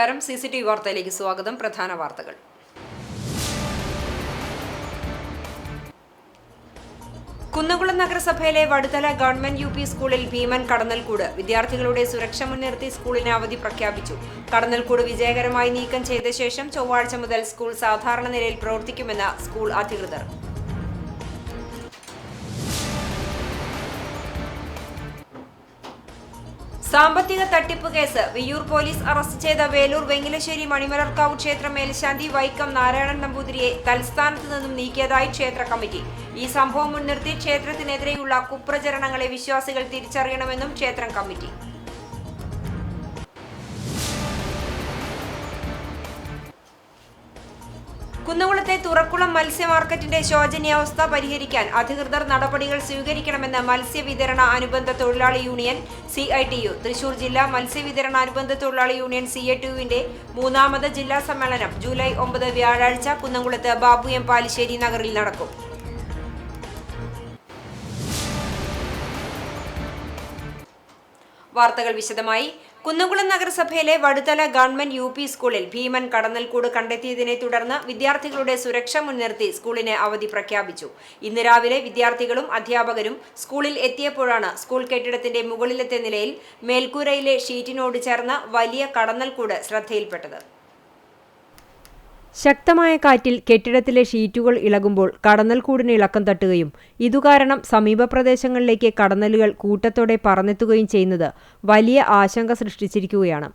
നമസ്കാരം. CCTV വാർത്തയിലേക്ക് സ്വാഗതം. പ്രധാന വാർത്തകൾ. കുന്നംകുളം നഗരസഭയിലെ വടുതല ഗവൺമെന്റ് UP സ്കൂളിൽ ഭീമൻ കടന്നൽക്കൂട്. വിദ്യാർത്ഥികളുടെ സുരക്ഷ മുൻനിർത്തി സ്കൂളിന് അവധി പ്രഖ്യാപിച്ചു. കടന്നൽക്കൂട് വിജയകരമായി നീക്കം ചെയ്ത ശേഷം ചൊവ്വാഴ്ച മുതൽ സ്കൂൾ സാധാരണ നിലയിൽ പ്രവർത്തിക്കുമെന്ന് സ്കൂൾ അധികൃതർ. സാമ്പത്തിക തട്ടിപ്പ് കേസ്. വിയ്യൂർ പോലീസ് അറസ്റ്റ് ചെയ്ത വേലൂർ വെങ്ങിലശ്ശേരി മണിമലർക്കാവ് ക്ഷേത്ര മേൽശാന്തി വൈക്കം നാരായണൻ നമ്പൂതിരിയെ തൽസ്ഥാനത്ത് നിന്നും നീക്കിയതായി ക്ഷേത്ര കമ്മിറ്റി. ഈ സംഭവം മുൻനിർത്തി ക്ഷേത്രത്തിനെതിരെയുള്ള കുപ്രചരണങ്ങളെ വിശ്വാസികൾ തിരിച്ചറിയണമെന്നും ക്ഷേത്രം കമ്മിറ്റി. കുന്നംകുളത്തെ തുറക്കുളം മത്സ്യ മാർക്കറ്റിന്റെ ശോചനീയാവസ്ഥ പരിഹരിക്കാൻ അധികൃതർ നടപടികൾ സ്വീകരിക്കണമെന്ന് മത്സ്യവിതരണ അനുബന്ധ തൊഴിലാളി യൂണിയൻ CITU. തൃശൂർ ജില്ലാ മത്സ്യവിതരണ അനുബന്ധ തൊഴിലാളി യൂണിയൻ CITUവിന്റെ 3ാമത് ജില്ലാ സമ്മേളനം ജൂലൈ 9 വ്യാഴാഴ്ച കുന്നംകുളത്ത് ബാബു M പാലിശ്ശേരി നഗറിൽ നടക്കും. വാർത്തകൾ വിശദമായി. കുന്നംകുളം നഗരസഭയിലെ വടുതല ഗവൺമെന്റ് UP സ്കൂളിൽ ഭീമൻ കടന്നൽക്കൂട് കണ്ടെത്തിയതിനെ തുടർന്ന് വിദ്യാർത്ഥികളുടെ സുരക്ഷ മുൻനിർത്തി സ്കൂളിന് അവധി പ്രഖ്യാപിച്ചു. ഇന്ന് രാവിലെ വിദ്യാർത്ഥികളും അധ്യാപകരും സ്കൂളിൽ എത്തിയപ്പോഴാണ് സ്കൂൾ കെട്ടിടത്തിന്റെ മുകളിലത്തെ നിലയിൽ മേൽക്കൂരയിലെ ഷീറ്റിനോട് ചേർന്ന വലിയ കടന്നൽക്കൂട് ശ്രദ്ധയിൽപ്പെട്ടത്. ശക്തമായ കാറ്റിൽ കെട്ടിടത്തിലെ ഷീറ്റുകൾ ഇളകുമ്പോൾ കടന്നൽക്കൂടിന് ഇളക്കം തട്ടുകയും ഇതുകാരണം സമീപ പ്രദേശങ്ങളിലേക്ക് കടന്നലുകൾ കൂട്ടത്തോടെ പറന്നെത്തുകയും ചെയ്യുന്നത് വലിയ ആശങ്ക സൃഷ്ടിച്ചിരിക്കുകയാണ്.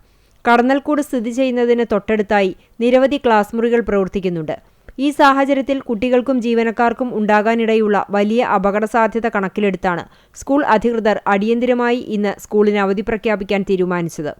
കടന്നൽക്കൂട് സ്ഥിതി ചെയ്യുന്നതിന് തൊട്ടടുത്തായി നിരവധി ക്ലാസ് മുറികൾ പ്രവർത്തിക്കുന്നുണ്ട്. ഈ സാഹചര്യത്തിൽ കുട്ടികൾക്കും ജീവനക്കാർക്കും ഉണ്ടാകാനിടയുള്ള വലിയ അപകട സാധ്യത കണക്കിലെടുത്താണ് സ്കൂൾ അധികൃതർ അടിയന്തിരമായി ഇന്ന് സ്കൂളിന് അവധി പ്രഖ്യാപിക്കാൻ തീരുമാനിച്ചത്.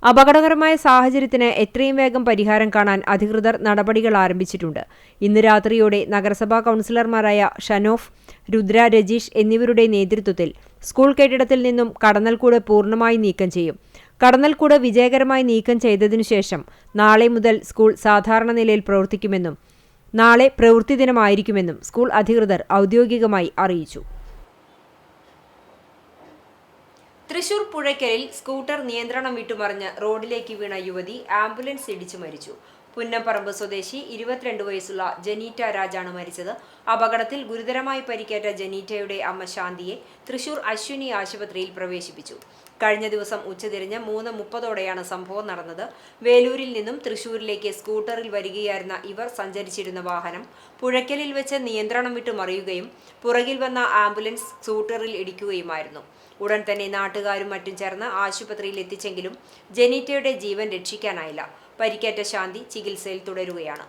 അപകടകരമായ സാഹചര്യത്തിന് എത്രയും വേഗം പരിഹാരം കാണാൻ അധികൃതർ നടപടികൾ ആരംഭിച്ചിട്ടുണ്ട്. ഇന്ന് രാത്രിയോടെ നഗരസഭാ കൗൺസിലർമാരായ ഷനോഫ്, രുദ്ര, രജീഷ് എന്നിവരുടെ നേതൃത്വത്തിൽ സ്കൂൾ കെട്ടിടത്തിൽ നിന്നും കടന്നൽക്കൂട് പൂർണ്ണമായി നീക്കം ചെയ്യും. കടന്നൽക്കൂട് വിജയകരമായി നീക്കം ചെയ്തതിനു ശേഷം നാളെ മുതൽ സ്കൂൾ സാധാരണ നിലയിൽ പ്രവർത്തിക്കുമെന്നും നാളെ പ്രവൃത്തി ദിനമായിരിക്കുമെന്നും സ്കൂൾ അധികൃതർ ഔദ്യോഗികമായി അറിയിച്ചു. തൃശൂർ പുഴയ്ക്കലിൽ സ്കൂട്ടർ നിയന്ത്രണം വിട്ടുമറിഞ്ഞ് റോഡിലേക്ക് വീണ യുവതി ആംബുലൻസ് ഇടിച്ചു മരിച്ചു. പുന്നപ്പറമ്പ് സ്വദേശി 22 വയസ്സുള്ള ജനീറ്റ രാജാണ് മരിച്ചത്. അപകടത്തിൽ ഗുരുതരമായി പരിക്കേറ്റ ജനീറ്റയുടെ അമ്മ ശാന്തിയെ തൃശൂർ അശ്വിനി ആശുപത്രിയിൽ പ്രവേശിപ്പിച്ചു. കഴിഞ്ഞ ദിവസം ഉച്ചതിരിഞ്ഞ് 3:30ഓടെയാണ് സംഭവം നടന്നത്. വേലൂരിൽ നിന്നും തൃശൂരിലേക്ക് സ്കൂട്ടറിൽ വരികയായിരുന്ന ഇവർ സഞ്ചരിച്ചിരുന്ന വാഹനം പുഴയ്ക്കലിൽ വെച്ച് നിയന്ത്രണം വിട്ടു മറിയുകയും പുറകിൽ വന്ന ആംബുലൻസ് സ്കൂട്ടറിൽ ഇടിക്കുകയുമായിരുന്നു. ഉടൻ തന്നെ നാട്ടുകാരും മറ്റും ചേർന്ന് ആശുപത്രിയിൽ എത്തിച്ചെങ്കിലും ജനീറ്റയുടെ ജീവൻ രക്ഷിക്കാനായില്ല. പരിക്കേറ്റ ശാന്തി ചികിത്സയിൽ തുടരുകയാണ്.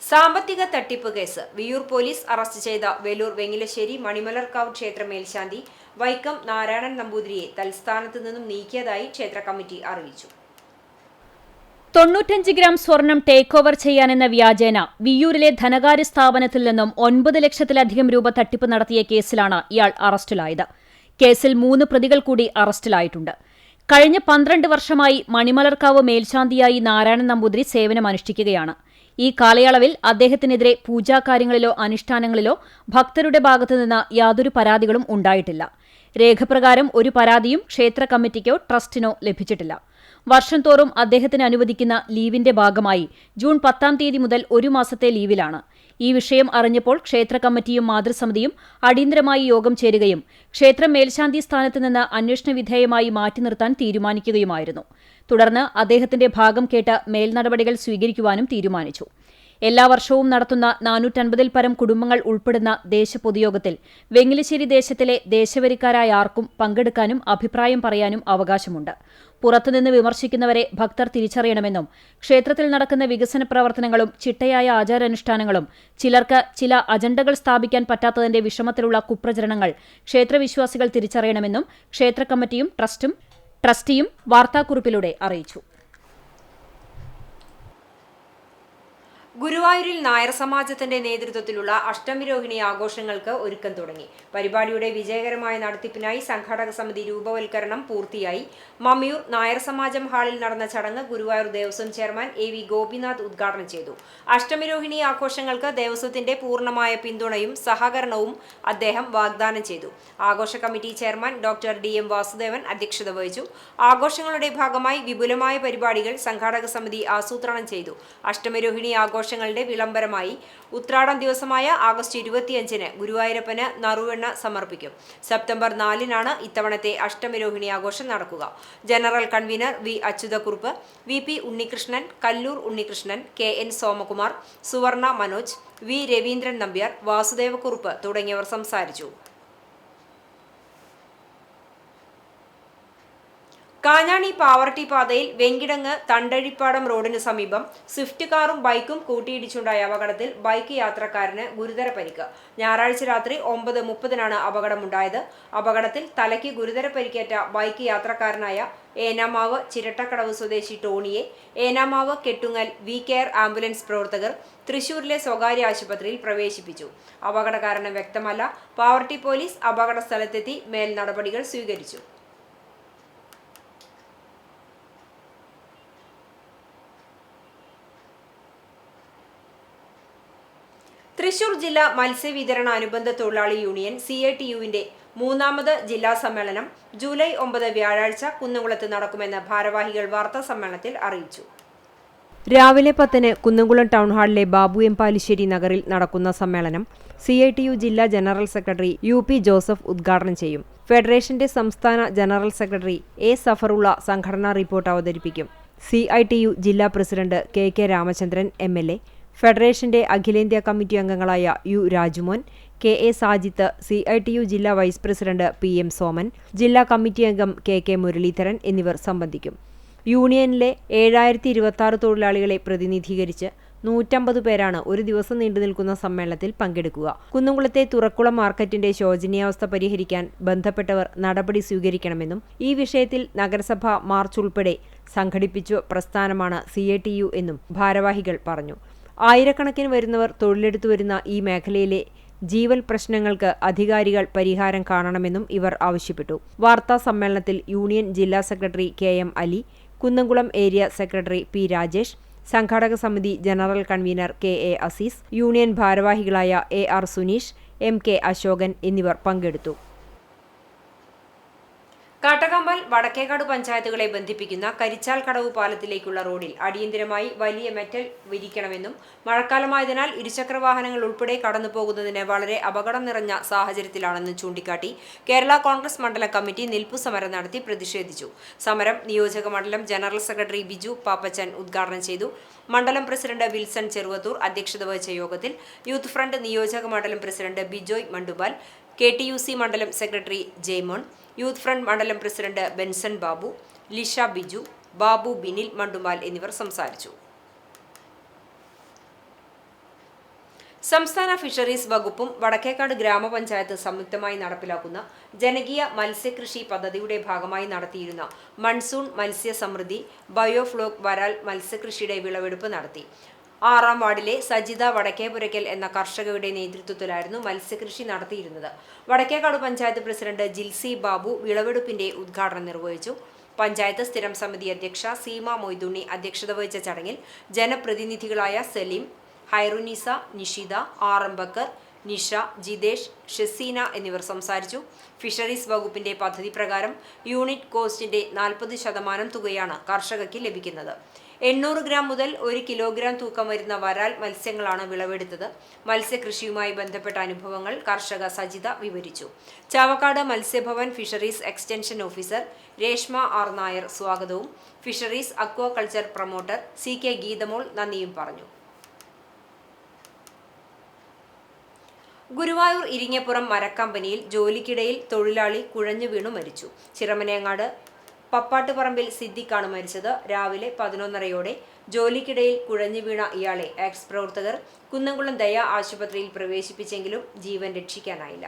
സാമ്പത്തിക തട്ടിപ്പ് കേസ്. വിയ്യൂർ പോലീസ് അറസ്റ്റ് ചെയ്ത വേലൂർ വെങ്ങിലശ്ശേരി മണിമലർക്കാവ് ക്ഷേത്ര മേൽശാന്തി വൈക്കം നാരായണൻ നമ്പൂതിരിയെ തൽസ്ഥാനത്ത് നിന്നും നീക്കിയതായി ക്ഷേത്ര കമ്മിറ്റി അറിയിച്ചു. 95 ഗ്രാം സ്വർണം ടേക്ക് ഓവർ ചെയ്യാനെന്ന വ്യാജേന വിയ്യൂരിലെ ധനകാര്യ സ്ഥാപനത്തിൽ നിന്നും 9 ലക്ഷത്തിലധികം രൂപ തട്ടിപ്പ് നടത്തിയ കേസിലാണ് ഇയാൾ അറസ്റ്റിലായത്. കേസിൽ 3 പ്രതികൾ കൂടി അറസ്റ്റിലായിട്ടുണ്ട്. കഴിഞ്ഞ 12 വർഷമായി മണിമലർക്കാവ് മേൽശാന്തിയായി നാരായണൻ നമ്പൂതിരി സേവനമനുഷ്ഠിക്കുകയാണ്. ഈ കാലയളവിൽ അദ്ദേഹത്തിനെതിരെ പൂജാകാര്യങ്ങളിലോ അനുഷ്ഠാനങ്ങളിലോ ഭക്തരുടെ ഭാഗത്തുനിന്ന് യാതൊരു പരാതികളും ഉണ്ടായിട്ടില്ല. രേഖപ്രകാരം ഒരു പരാതിയും ക്ഷേത്ര കമ്മിറ്റിക്കോ ട്രസ്റ്റിനോ ലഭിച്ചിട്ടില്ല. വർഷം തോറും അദ്ദേഹത്തിന് അനുവദിക്കുന്ന ലീവിന്റെ ഭാഗമായി ജൂൺ 10-ാം തീയതി മുതൽ 1 മാസത്തെ ലീവിലാണ്. ഈ വിഷയം അറിഞ്ഞപ്പോൾ ക്ഷേത്ര കമ്മിറ്റിയും മാതൃസമിതിയും അടിയന്തരമായി യോഗം ചേരുകയും ക്ഷേത്രം മേൽശാന്തി സ്ഥാനത്ത് നിന്ന് അന്വേഷണ വിധേയമായി മാറ്റി നിർത്താൻ തീരുമാനിക്കുകയുമായിരുന്നു. തുടർന്ന് അദ്ദേഹത്തിന്റെ ഭാഗം കേട്ട് മേൽനടപടികൾ സ്വീകരിക്കുവാനും തീരുമാനിച്ചു. എല്ലാ വർഷവും നടത്തുന്ന 450-ൽ പരം കുടുംബങ്ങൾ ഉൾപ്പെടുന്ന ദേശപൊതുയോഗത്തിൽ വെങ്ങിലശ്ശേരി ദേശത്തിലെ ദേശവരിക്കാരായ ആർക്കും പങ്കെടുക്കാനും അഭിപ്രായം പറയാനും അവകാശമുണ്ട്. പുറത്തുനിന്ന് വിമർശിക്കുന്നവരെ ഭക്തർ തിരിച്ചറിയണമെന്നും ക്ഷേത്രത്തിൽ നടക്കുന്ന വികസന പ്രവർത്തനങ്ങളും ചിട്ടയായ ആചാരാനുഷ്ഠാനങ്ങളും ചിലർക്ക് ചില അജണ്ടകൾ സ്ഥാപിക്കാൻ പറ്റാത്തതിന്റെ വിഷമത്തിലുള്ള കുപ്രചരണങ്ങൾ ക്ഷേത്രവിശ്വാസികൾ തിരിച്ചറിയണമെന്നും ക്ഷേത്ര കമ്മിറ്റിയും ട്രസ്റ്റിയും വാർത്താക്കുറിപ്പിലൂടെ അറിയിച്ചു. ഗുരുവായൂരിൽ നായർ സമാജത്തിന്റെ നേതൃത്വത്തിലുള്ള അഷ്ടമിരോഹിണി ആഘോഷങ്ങൾക്ക് ഒരുക്കം തുടങ്ങി. പരിപാടിയുടെ വിജയകരമായ നടത്തിപ്പിനായി സംഘാടക സമിതി രൂപവൽക്കരണം പൂർത്തിയായി. മമ്മിയൂർ നായർ സമാജം ഹാളിൽ നടന്ന ചടങ്ങ് ഗുരുവായൂർ ദേവസ്വം ചെയർമാൻ AV ഗോപിനാഥ് ഉദ്ഘാടനം ചെയ്തു. അഷ്ടമിരോഹിണി ആഘോഷങ്ങൾക്ക് ദേവസ്വത്തിന്റെ പൂർണ്ണമായ പിന്തുണയും സഹകരണവും അദ്ദേഹം വാഗ്ദാനം ചെയ്തു. ആഘോഷ committee chairman doctor DM Vasudevan അധ്യക്ഷത വഹിച്ചു. ആഘോഷങ്ങളുടെ ഭാഗമായി വിപുലമായ പരിപാടികൾ സംഘാടക സമിതി ആസൂത്രണം ചെയ്തു. അഷ്ടമിരോഹിണി ആഘോഷങ്ങളുടെ വിളംബരമായി ഉത്രാടം ദിവസമായ ആഗസ്റ്റ് 25-ന് ഗുരുവായൂരപ്പന് നറുവെണ്ണ സമർപ്പിക്കും. സെപ്റ്റംബർ 4-നാണ് ഇത്തവണത്തെ അഷ്ടമിരോഹിണി ആഘോഷം നടക്കുക. General convener V അച്യുതക്കുറുപ്പ്, VP Unnikrishnan, Kallur Unnikrishnan, KN Somakumar, സുവർണ മനോജ്, V രവീന്ദ്രൻ നമ്പ്യാർ, വാസുദേവക്കുറുപ്പ് തുടങ്ങിയവർ സംസാരിച്ചു. കാഞ്ഞാണി പാവർട്ടി പാതയിൽ വെങ്കിടങ്ങ് തണ്ടഴിപ്പാടം റോഡിന് സമീപം സ്വിഫ്റ്റ് കാറും ബൈക്കും കൂട്ടിയിടിച്ചുണ്ടായ അപകടത്തിൽ ബൈക്ക് യാത്രക്കാരന് ഗുരുതര പരിക്ക്. ഞായറാഴ്ച രാത്രി 9:30-നാണ് അപകടമുണ്ടായത്. അപകടത്തിൽ തലയ്ക്ക് ഗുരുതര പരിക്കേറ്റ ബൈക്ക് യാത്രക്കാരനായ ഏനാമാവ് ചിരട്ടക്കടവ് സ്വദേശി ടോണിയെ ഏനാമാവ് കെട്ടുങ്ങൽ VCare ആംബുലൻസ് പ്രവർത്തകർ തൃശൂരിലെ സ്വകാര്യ ആശുപത്രിയിൽ പ്രവേശിപ്പിച്ചു. അപകട കാരണം വ്യക്തമല്ല. പാവർട്ടി പോലീസ് അപകട സ്ഥലത്തെത്തി മേൽ നടപടികൾ സ്വീകരിച്ചു. തൃശൂർ ജില്ലാ മത്സ്യവിതരണ അനുബന്ധ തൊഴിലാളി യൂണിയൻ CITU-വിന്റെ 3ാമത് ജില്ലാ സമ്മേളനം ജൂലൈ 9 വ്യാഴാഴ്ച കുന്നംകുളത്ത് നടക്കുമെന്ന് ഭാരവാഹികൾ വാർത്താ സമ്മേളനത്തിൽ അറിയിച്ചു. രാവിലെ 10-ന് കുന്നംകുളം ടൗൺ ഹാളിലെ ബാബു M പാലിശ്ശേരി നഗറിൽ നടക്കുന്ന സമ്മേളനം CITU ജില്ലാ ജനറൽ സെക്രട്ടറി UP ജോസഫ് ഉദ്ഘാടനം ചെയ്യും. ഫെഡറേഷന്റെ സംസ്ഥാന ജനറൽ സെക്രട്ടറി A സഫറുള്ള സംഘടനാ റിപ്പോർട്ട് അവതരിപ്പിക്കും. CITU ജില്ലാ പ്രസിഡന്റ് KK രാമചന്ദ്രൻ MLA, ഫെഡറേഷന്റെ അഖിലേന്ത്യാ കമ്മിറ്റി അംഗങ്ങളായ U Rajumon, KA Sajith, CITU ജില്ലാ വൈസ് പ്രസിഡന്റ് PM സോമൻ, ജില്ലാ കമ്മിറ്റി അംഗം KK മുരളീധരൻ എന്നിവർ സംബന്ധിക്കും. യൂണിയനിലെ 7026 തൊഴിലാളികളെ പ്രതിനിധീകരിച്ച് 150 പേരാണ് ഒരു ദിവസം നീണ്ടുനിൽക്കുന്ന സമ്മേളനത്തിൽ പങ്കെടുക്കുക. കുന്നംകുളത്തെ തുറക്കുളം മാർക്കറ്റിന്റെ ശോചനീയാവസ്ഥ പരിഹരിക്കാൻ ബന്ധപ്പെട്ടവർ നടപടി സ്വീകരിക്കണമെന്നും ഈ വിഷയത്തിൽ നഗരസഭ മാർച്ച് ഉൾപ്പെടെ സംഘടിപ്പിച്ച പ്രസ്ഥാനമാണ് CITU എന്നും ഭാരവാഹികൾ പറഞ്ഞു. ആയിരക്കണക്കിന് വരുന്നവർ തൊഴിലെടുത്തു വരുന്ന ഈ മേഖലയിലെ ജീവൽ പ്രശ്നങ്ങൾക്ക് അധികാരികൾ പരിഹാരം കാണണമെന്നും ഇവർ ആവശ്യപ്പെട്ടു. വാർത്താ സമ്മേളനത്തിൽ യൂണിയൻ ജില്ലാ secretary KM Ali, Kunnamkulam area secretary P Rajesh, സംഘാടക സമിതി general convener KA Azeez, union ഭാരവാഹികളായ AR സുനീഷ്, MK അശോകൻ എന്നിവർ പങ്കെടുത്തു. കാട്ടകമ്പൽ വടക്കേക്കാട് പഞ്ചായത്തുകളെ ബന്ധിപ്പിക്കുന്ന കരിച്ചാൽ കടവ് പാലത്തിലേക്കുള്ള റോഡിൽ അടിയന്തരമായി വലിയ മെറ്റൽ വിരിക്കണമെന്നും മഴക്കാലമായതിനാൽ ഇരുചക്രവാഹനങ്ങൾ ഉൾപ്പെടെ കടന്നുപോകുന്നതിന് വളരെ അപകടം നിറഞ്ഞ സാഹചര്യത്തിലാണെന്നും ചൂണ്ടിക്കാട്ടി കേരള കോൺഗ്രസ് മണ്ഡലം കമ്മിറ്റി നിൽപ്പു സമരം നടത്തി പ്രതിഷേധിച്ചു. സമരം നിയോജക മണ്ഡലം ജനറൽ സെക്രട്ടറി ബിജു പാപ്പച്ചൻ ഉദ്ഘാടനം ചെയ്തു. മണ്ഡലം പ്രസിഡന്റ് വിൽസൺ ചെറുവത്തൂർ അധ്യക്ഷത വഹിച്ച യോഗത്തിൽ യൂത്ത് ഫ്രണ്ട് നിയോജക മണ്ഡലം പ്രസിഡന്റ് ബിജോയ് മണ്ടുപാൽ, KTUC മണ്ഡലം സെക്രട്ടറി ജെയ്മോൺ, യൂത്ത് ഫ്രണ്ട് മണ്ഡലം പ്രസിഡന്റ് ബെൻസൺ ബാബു, ലിഷ ബിജു, ബാബു ബിനിൽ മണ്ടുമാൽ എന്നിവർ സംസാരിച്ചു. സംസ്ഥാന ഫിഷറീസ് വകുപ്പും വടക്കേക്കാട് ഗ്രാമപഞ്ചായത്ത് സംയുക്തമായി നടപ്പിലാക്കുന്ന ജനകീയ മത്സ്യകൃഷി പദ്ധതിയുടെ ഭാഗമായി നടത്തിയിരുന്ന മൺസൂൺ മത്സ്യ സമൃദ്ധി ബയോഫ്ലോക് വരാൽ മത്സ്യകൃഷിയുടെ വിളവെടുപ്പ് നടത്തി. 6-ാം വാർഡിലെ സജിത വടക്കേപുരയ്ക്കൽ എന്ന കർഷകയുടെ നേതൃത്വത്തിലായിരുന്നു മത്സ്യകൃഷി നടത്തിയിരുന്നത്. വടക്കേക്കാട് പഞ്ചായത്ത് പ്രസിഡന്റ് ജിൽസി ബാബു വിളവെടുപ്പിന്റെ ഉദ്ഘാടനം നിർവഹിച്ചു. പഞ്ചായത്ത് സ്ഥിരം സമിതി അധ്യക്ഷ സീമ മൊയ്തുണ്ണി അധ്യക്ഷത വഹിച്ച ചടങ്ങിൽ ജനപ്രതിനിധികളായ സലീം, ഹൈറുനിസ, നിഷിത, RM ബക്കർ, നിഷ, ജിതേഷ്, ഷെസീന എന്നിവർ സംസാരിച്ചു. ഫിഷറീസ് വകുപ്പിന്റെ പദ്ധതി പ്രകാരം യൂണിറ്റ് കോസ്റ്റിന്റെ 40% തുകയാണ് കർഷകർക്ക് ലഭിക്കുന്നത്. 800 ഗ്രാം മുതൽ 1 കിലോഗ്രാം തൂക്കം വരുന്ന വരാൽ മത്സ്യങ്ങളാണ് വിളവെടുത്തത്. മത്സ്യകൃഷിയുമായി ബന്ധപ്പെട്ട അനുഭവങ്ങൾ കർഷക സജിത വിവരിച്ചു. Chavakkad Matsyabhavan fisheries extension officer Reshma R Nair സ്വാഗതവും fisheries aquaculture promoter CK Geethamol നന്ദിയും പറഞ്ഞു. ഗുരുവായൂർ ഇരിങ്ങപ്പുറം മരക്കമ്പനിയിൽ ജോലിക്കിടയിൽ തൊഴിലാളി കുഴഞ്ഞു വീണു മരിച്ചു. ചിറമനേങ്ങാട് പപ്പാട്ടുപറമ്പിൽ സിദ്ദിഖാണ് മരിച്ചത്. രാവിലെ 11:30-യോടെ ജോലിക്കിടയിൽ കുഴഞ്ഞു വീണ ഇയാളെ എക്സ് പ്രവർത്തകർ കുന്നംകുളം ദയ ആശുപത്രിയിൽ പ്രവേശിപ്പിച്ചെങ്കിലും ജീവൻ രക്ഷിക്കാനായില്ല.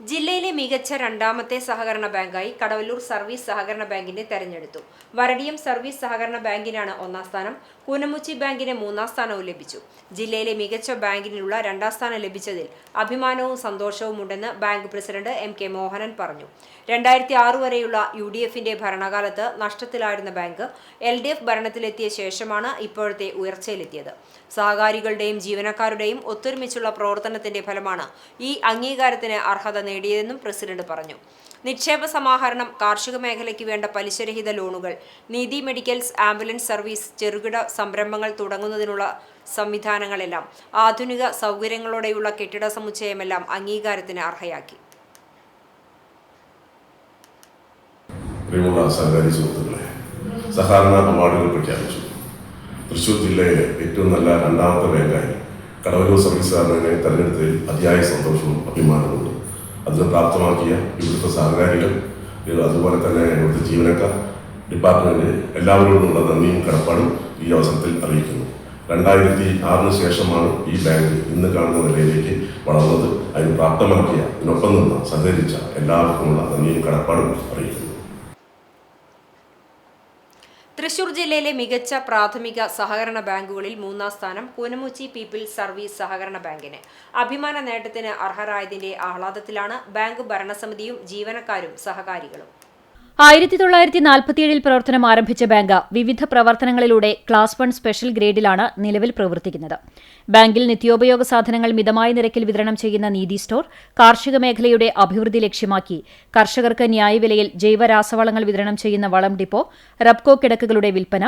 ജില്ലയിലെ മികച്ച രണ്ടാമത്തെ സഹകരണ ബാങ്കായി കടവല്ലൂർ സർവീസ് സഹകരണ ബാങ്കിനെ തെരഞ്ഞെടുത്തു. വരടിയം സർവീസ് സഹകരണ ബാങ്കിനാണ് ഒന്നാം സ്ഥാനം. കൂനമുച്ചി ബാങ്കിന് മൂന്നാം സ്ഥാനവും ലഭിച്ചു. ജില്ലയിലെ മികച്ച ബാങ്കിനുള്ള രണ്ടാം സ്ഥാനം ലഭിച്ചതിൽ അഭിമാനവും സന്തോഷവുമുണ്ടെന്ന് ബാങ്ക് പ്രസിഡന്റ് MK മോഹനൻ പറഞ്ഞു. 2006 വരെയുള്ള UDFന്റെ ഭരണകാലത്ത് നഷ്ടത്തിലായിരുന്ന ബാങ്ക് LDF ഭരണത്തിലെത്തിയ ശേഷമാണ് ഇപ്പോഴത്തെ ഉയർച്ചയിലെത്തിയത്. സഹകാരികളുടെയും ജീവനക്കാരുടെയും ഒത്തൊരുമിച്ചുള്ള പ്രവർത്തനത്തിന്റെ ഫലമാണ് ഈ അംഗീകാരത്തിന് അർഹത നേടിയതെന്നും പ്രസിഡന്റ് പറഞ്ഞു. നിക്ഷേപ സമാഹരണം, കാർഷിക മേഖലയ്ക്ക് വേണ്ട പലിശരഹിത ലോണുകൾ, നീതി മെഡിക്കൽസ്, ആംബുലൻസ് സർവീസ്, ചെറുകിട സംരംഭങ്ങൾ തുടങ്ങുന്നതിനുള്ള സംവിധാനങ്ങളെല്ലാം ആധുനിക സൗകര്യങ്ങളോടെയുള്ള കെട്ടിട സമുച്ചയമെല്ലാം അംഗീകാരത്തിന് അർഹയാക്കി. പ്രിയമുള്ള സഹകാരി സുഹൃത്തുക്കളെ, സഹകരണ അവാർഡുകൾ പ്രഖ്യാപിച്ചു. തൃശ്ശൂർ ജില്ലയിലെ ഏറ്റവും നല്ല രണ്ടാമത്തെ ബാങ്കായി കടവല്ലൂർ സർവീസ് സഹകരണനെ തെരഞ്ഞെടുത്തതിൽ അതിയായ സന്തോഷവും അഭിമാനവുമുണ്ട്. അതിന് പ്രാപ്തമാക്കിയ ഇവിടുത്തെ സഹകാരികൾ, അതുപോലെ തന്നെ ഇവിടുത്തെ ജീവനക്കാർ, ഡിപ്പാർട്ട്മെന്റ് എല്ലാവരോടുമുള്ള നന്ദിയും കടപ്പാടും ഈ അവസരത്തിൽ അറിയിക്കുന്നു. 2006 ശേഷമാണ് ഈ ബാങ്ക് ഇന്ന് കാണുന്ന നിലയിലേക്ക് വളർന്നത്. അതിന് പ്രാപ്തമാക്കിയ, ഇതിനൊപ്പം നിന്ന് സഹകരിച്ച എല്ലാവർക്കുമുള്ള നന്ദിയും കടപ്പാടും അറിയിക്കുന്നു. തൃശൂർ ജില്ലയിലെ മികച്ച പ്രാഥമിക സഹകരണ ബാങ്കുകളിൽ മൂന്നാം സ്ഥാനം കൂനമുച്ചി പീപ്പിൾസ് സർവീസ് സഹകരണ ബാങ്കിന്. അഭിമാന നേട്ടത്തിന് അർഹരായതിന്റെ ആഹ്ലാദത്തിലാണ് ബാങ്ക് ഭരണസമിതിയും ജീവനക്കാരും സഹകാരികളും. 1947 പ്രവർത്തനം ആരംഭിച്ച ബാങ്ക് വിവിധ പ്രവർത്തനങ്ങളിലൂടെ ക്ലാസ് 1 സ്പെഷ്യൽ ഗ്രേഡിലാണ് നിലവിൽ പ്രവർത്തിക്കുന്നത്. ബാങ്കിൽ നിത്യോപയോഗ സാധനങ്ങൾ മിതമായ നിരക്കിൽ വിതരണം ചെയ്യുന്ന നീതി സ്റ്റോർ, കാർഷിക മേഖലയുടെ അഭിവൃദ്ധി ലക്ഷ്യമാക്കി കർഷകർക്ക് ന്യായവിലയിൽ ജൈവ രാസവളങ്ങൾ വിതരണം ചെയ്യുന്ന വളം ഡിപ്പോ, റബ്കോ കിടക്കുകളുടെ വിൽപ്പന,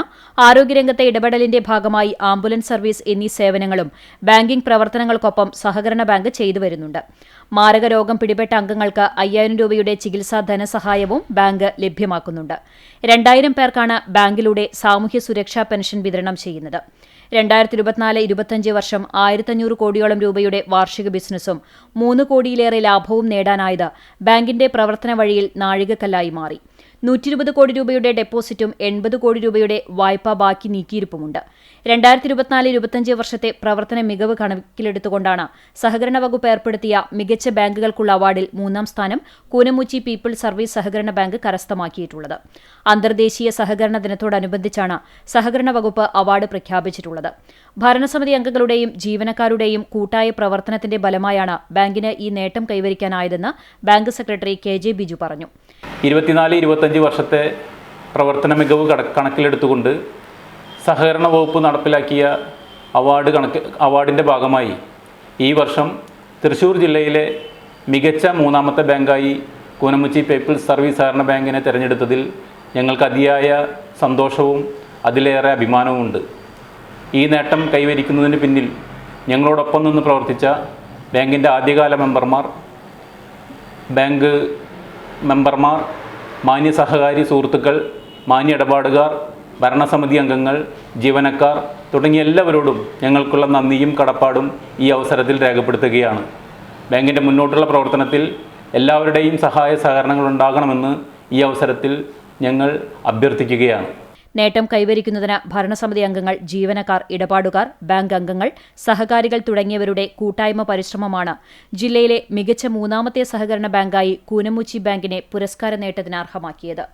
ആരോഗ്യരംഗത്തെ ഇടപെടലിന്റെ ഭാഗമായി ആംബുലൻസ് സർവീസ് എന്നീ സേവനങ്ങളും ബാങ്കിംഗ് പ്രവർത്തനങ്ങൾക്കൊപ്പം സഹകരണ ബാങ്ക് ചെയ്തുവരുന്നുണ്ട്. മാരക രോഗം പിടിപെട്ട അംഗങ്ങൾക്ക് 5000 രൂപയുടെ ചികിത്സാ ധനസഹായവും ബാങ്ക് ലഭ്യമാക്കുന്നുണ്ട്. 2000 പേർക്കാണ് ബാങ്കിലൂടെ സാമൂഹ്യ സുരക്ഷാ പെൻഷൻ വിതരണം ചെയ്യുന്നത്. 2024-25 വർഷം 1500 കോടിയോളം രൂപയുടെ വാർഷിക ബിസിനസ്സും 3 കോടിയിലേറെ ലാഭവും നേടാനായത് ബാങ്കിന്റെ പ്രവർത്തന വഴിയിൽ നാഴികക്കല്ലായി മാറി. 120 കോടി രൂപയുടെ ഡെപ്പോസിറ്റും 80 കോടി രൂപയുടെ വായ്പാ ബാക്കി നീക്കിയിരിപ്പുമുണ്ട്. 2024-25 വർഷത്തെ പ്രവർത്തന മികവ് കണക്കിലെടുത്തുകൊണ്ടാണ് സഹകരണ വകുപ്പ് ഏർപ്പെടുത്തിയ മികച്ച ബാങ്കുകൾക്കുള്ള അവാർഡിൽ മൂന്നാം സ്ഥാനം കൂനമുച്ചി പീപ്പിൾസ് സർവീസ് സഹകരണ ബാങ്ക് കരസ്ഥമാക്കിയിട്ടുള്ളത്. അന്തർദേശീയ സഹകരണ ദിനത്തോടനുബന്ധിച്ചാണ് സഹകരണ വകുപ്പ് അവാർഡ് പ്രഖ്യാപിച്ചിട്ടുള്ളത്. ഭരണസമിതി അംഗങ്ങളുടെയും ജീവനക്കാരുടെയും കൂട്ടായ പ്രവർത്തനത്തിന്റെ ഫലമായാണ് ബാങ്കിന് ഈ നേട്ടം കൈവരിക്കാനായതെന്ന് ബാങ്ക് സെക്രട്ടറി KJ ബിജു പറഞ്ഞു. 24-25 വർഷത്തെ പ്രവർത്തന മികവ് കണക്കിലെടുത്തുകൊണ്ട് സഹകരണ വകുപ്പ് നടപ്പിലാക്കിയ അവാർഡിൻ്റെ ഭാഗമായി ഈ വർഷം തൃശ്ശൂർ ജില്ലയിലെ മികച്ച മൂന്നാമത്തെ ബാങ്കായി കൂനമുച്ചി പീപ്പിൾസ് സർവീസ് സഹകരണ ബാങ്കിനെ തിരഞ്ഞെടുത്തതിൽ ഞങ്ങൾക്ക് അതിയായ സന്തോഷവും അതിലേറെ അഭിമാനവുമുണ്ട്. ഈ നേട്ടം കൈവരിക്കുന്നതിന് പിന്നിൽ ഞങ്ങളോടൊപ്പം നിന്ന് പ്രവർത്തിച്ച ബാങ്കിൻ്റെ ആദ്യകാല മെമ്പർമാർ, ബാങ്ക് മെമ്പർമാർ, മാന്യ സഹകാരി സുഹൃത്തുക്കൾ, മാന്യ ഇടപാടുകാർ, ഭരണസമിതി അംഗങ്ങൾ, ജീവനക്കാർ തുടങ്ങിയ എല്ലാവരോടും ഞങ്ങൾക്കുള്ള നന്ദിയും കടപ്പാടും ഈ അവസരത്തിൽ രേഖപ്പെടുത്തുകയാണ്. ബാങ്കിൻ്റെ മുന്നോട്ടുള്ള പ്രവർത്തനത്തിൽ എല്ലാവരുടെയും സഹായ സഹകരണങ്ങൾ ഉണ്ടാകണമെന്ന് ഈ അവസരത്തിൽ ഞങ്ങൾ അഭ്യർത്ഥിക്കുകയാണ്. നേട്ടം കൈവരിക്കുന്നതിന് ഭരണസമിതി അംഗങ്ങൾ, ജീവനക്കാർ, ഇടപാടുകാർ, ബാങ്ക് അംഗങ്ങൾ, സഹകാരികൾ തുടങ്ങിയവരുടെ കൂട്ടായ്മ പരിശ്രമമാണ് ജില്ലയിലെ മികച്ച മൂന്നാമത്തെ സഹകരണ ബാങ്കായി കൂനമുച്ചി ബാങ്കിനെ പുരസ്കാര നേട്ടത്തിന് അർഹമാക്കിയത്.